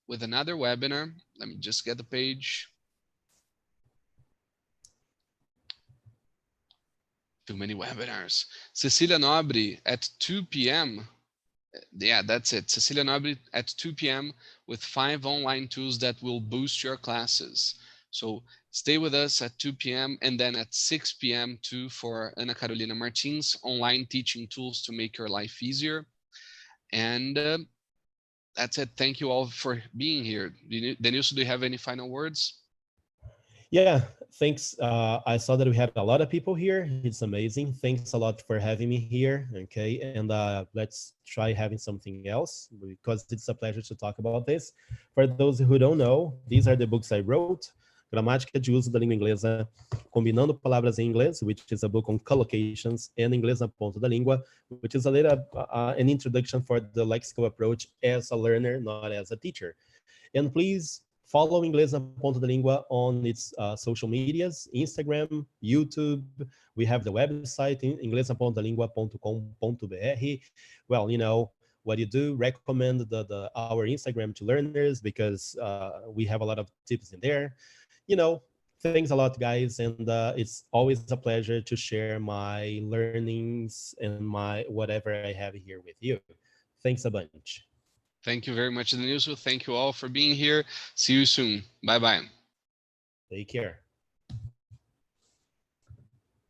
[SPEAKER 1] with another webinar. Let me just get the page. Too many webinars. Cecilia Nobre at 2 p.m. Yeah, that's it. Cecilia Nobre at 2 p.m. with 5 online tools that will boost your classes. So stay with us at 2 p.m. and then at 6 p.m. too for Ana Carolina Martins online teaching tools to make your life easier. And that's it. Thank you all for being here. Denilso, do you have any final words?
[SPEAKER 2] Yeah, thanks. I saw that we had a lot of people here. It's amazing. Thanks a lot for having me here. Okay, and let's try having something else because it's a pleasure to talk about this. For those who don't know, these are the books I wrote. Gramática de uso da língua inglesa, combinando palavras em inglês, which is a book on collocations, and Inglês na ponta da língua, which is a little an introduction for the lexical approach as a learner, not as a teacher. And please follow Inglês na Ponta da Língua on its social medias, Instagram, YouTube. We have the website, inglesnapontalingua.com.br. Well, you know, what you do, recommend our Instagram to learners because we have a lot of tips in there. You know, thanks a lot, guys. And it's always a pleasure to share my learnings and my whatever I have here with you. Thanks a bunch.
[SPEAKER 1] Thank you very much, Denilso. Thank you all for being here. See you soon. Bye bye.
[SPEAKER 2] Take care.